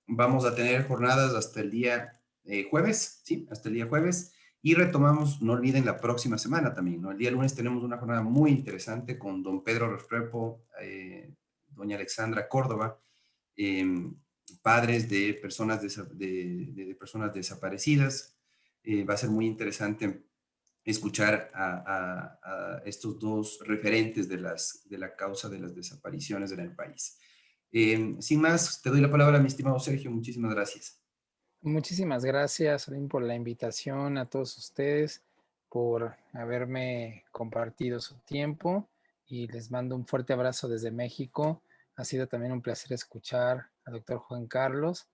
Vamos a tener jornadas hasta el día jueves, ¿sí? Hasta el día jueves. Y retomamos, no olviden, la próxima semana también, ¿no? El día lunes tenemos una jornada muy interesante con don Pedro Restrepo, doña Alexandra Córdoba, padres de personas, de personas desaparecidas. Va a ser muy interesante escuchar a estos dos referentes de la causa de las desapariciones en el país. Sin más, te doy la palabra, mi estimado Sergio. Muchísimas gracias. Muchísimas gracias, Olim, por la invitación, a todos ustedes por haberme compartido su tiempo y les mando un fuerte abrazo desde México. Ha sido también un placer escuchar al doctor Juan Carlos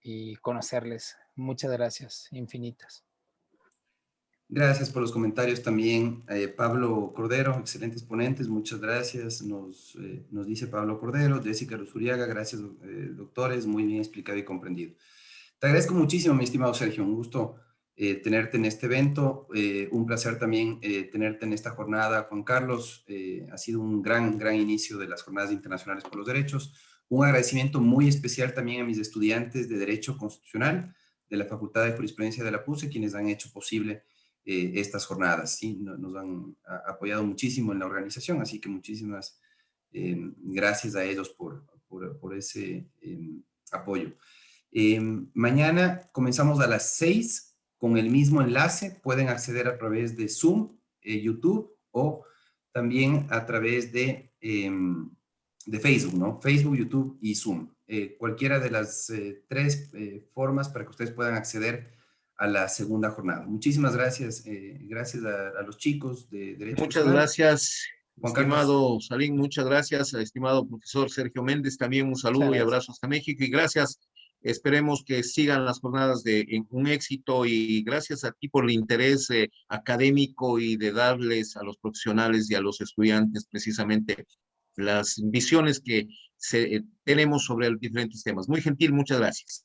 y conocerles. Muchas gracias, infinitas. Gracias por los comentarios también, Pablo Cordero, excelentes ponentes, muchas gracias, nos dice Pablo Cordero. Jessica Luzuriaga, gracias doctores, muy bien explicado y comprendido. Te agradezco muchísimo, mi estimado Sergio, un gusto tenerte en este evento, un placer también tenerte en esta jornada, Juan Carlos. Ha sido un gran inicio de las Jornadas Internacionales por los Derechos. Un agradecimiento muy especial también a mis estudiantes de Derecho Constitucional de la Facultad de Jurisprudencia de la PUCE, quienes han hecho posible estas jornadas, ¿sí? Nos han apoyado muchísimo en la organización, así que muchísimas gracias a ellos por ese apoyo. Mañana comenzamos a las 6 con el mismo enlace. Pueden acceder a través de Zoom, YouTube o también a través de Facebook, ¿no? Facebook, YouTube y Zoom. Cualquiera de las tres formas para que ustedes puedan acceder a la segunda jornada. Muchísimas gracias. Gracias a los chicos de Derecho Muchas Constitucional. gracias, Juan estimado Carlos. Salim, muchas gracias, estimado profesor Sergio Méndez, también un saludo y abrazo hasta México y gracias. Esperemos que sigan las jornadas en un éxito y gracias a ti por el interés académico y de darles a los profesionales y a los estudiantes precisamente las visiones que tenemos sobre los diferentes temas. Muy gentil, muchas gracias.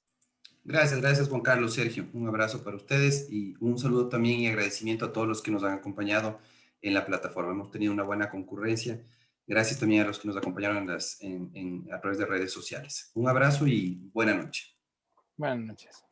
Gracias Juan Carlos, Sergio. Un abrazo para ustedes y un saludo también y agradecimiento a todos los que nos han acompañado en la plataforma. Hemos tenido una buena concurrencia. Gracias también a los que nos acompañaron a través de redes sociales. Un abrazo y buena noche. Buenas noches.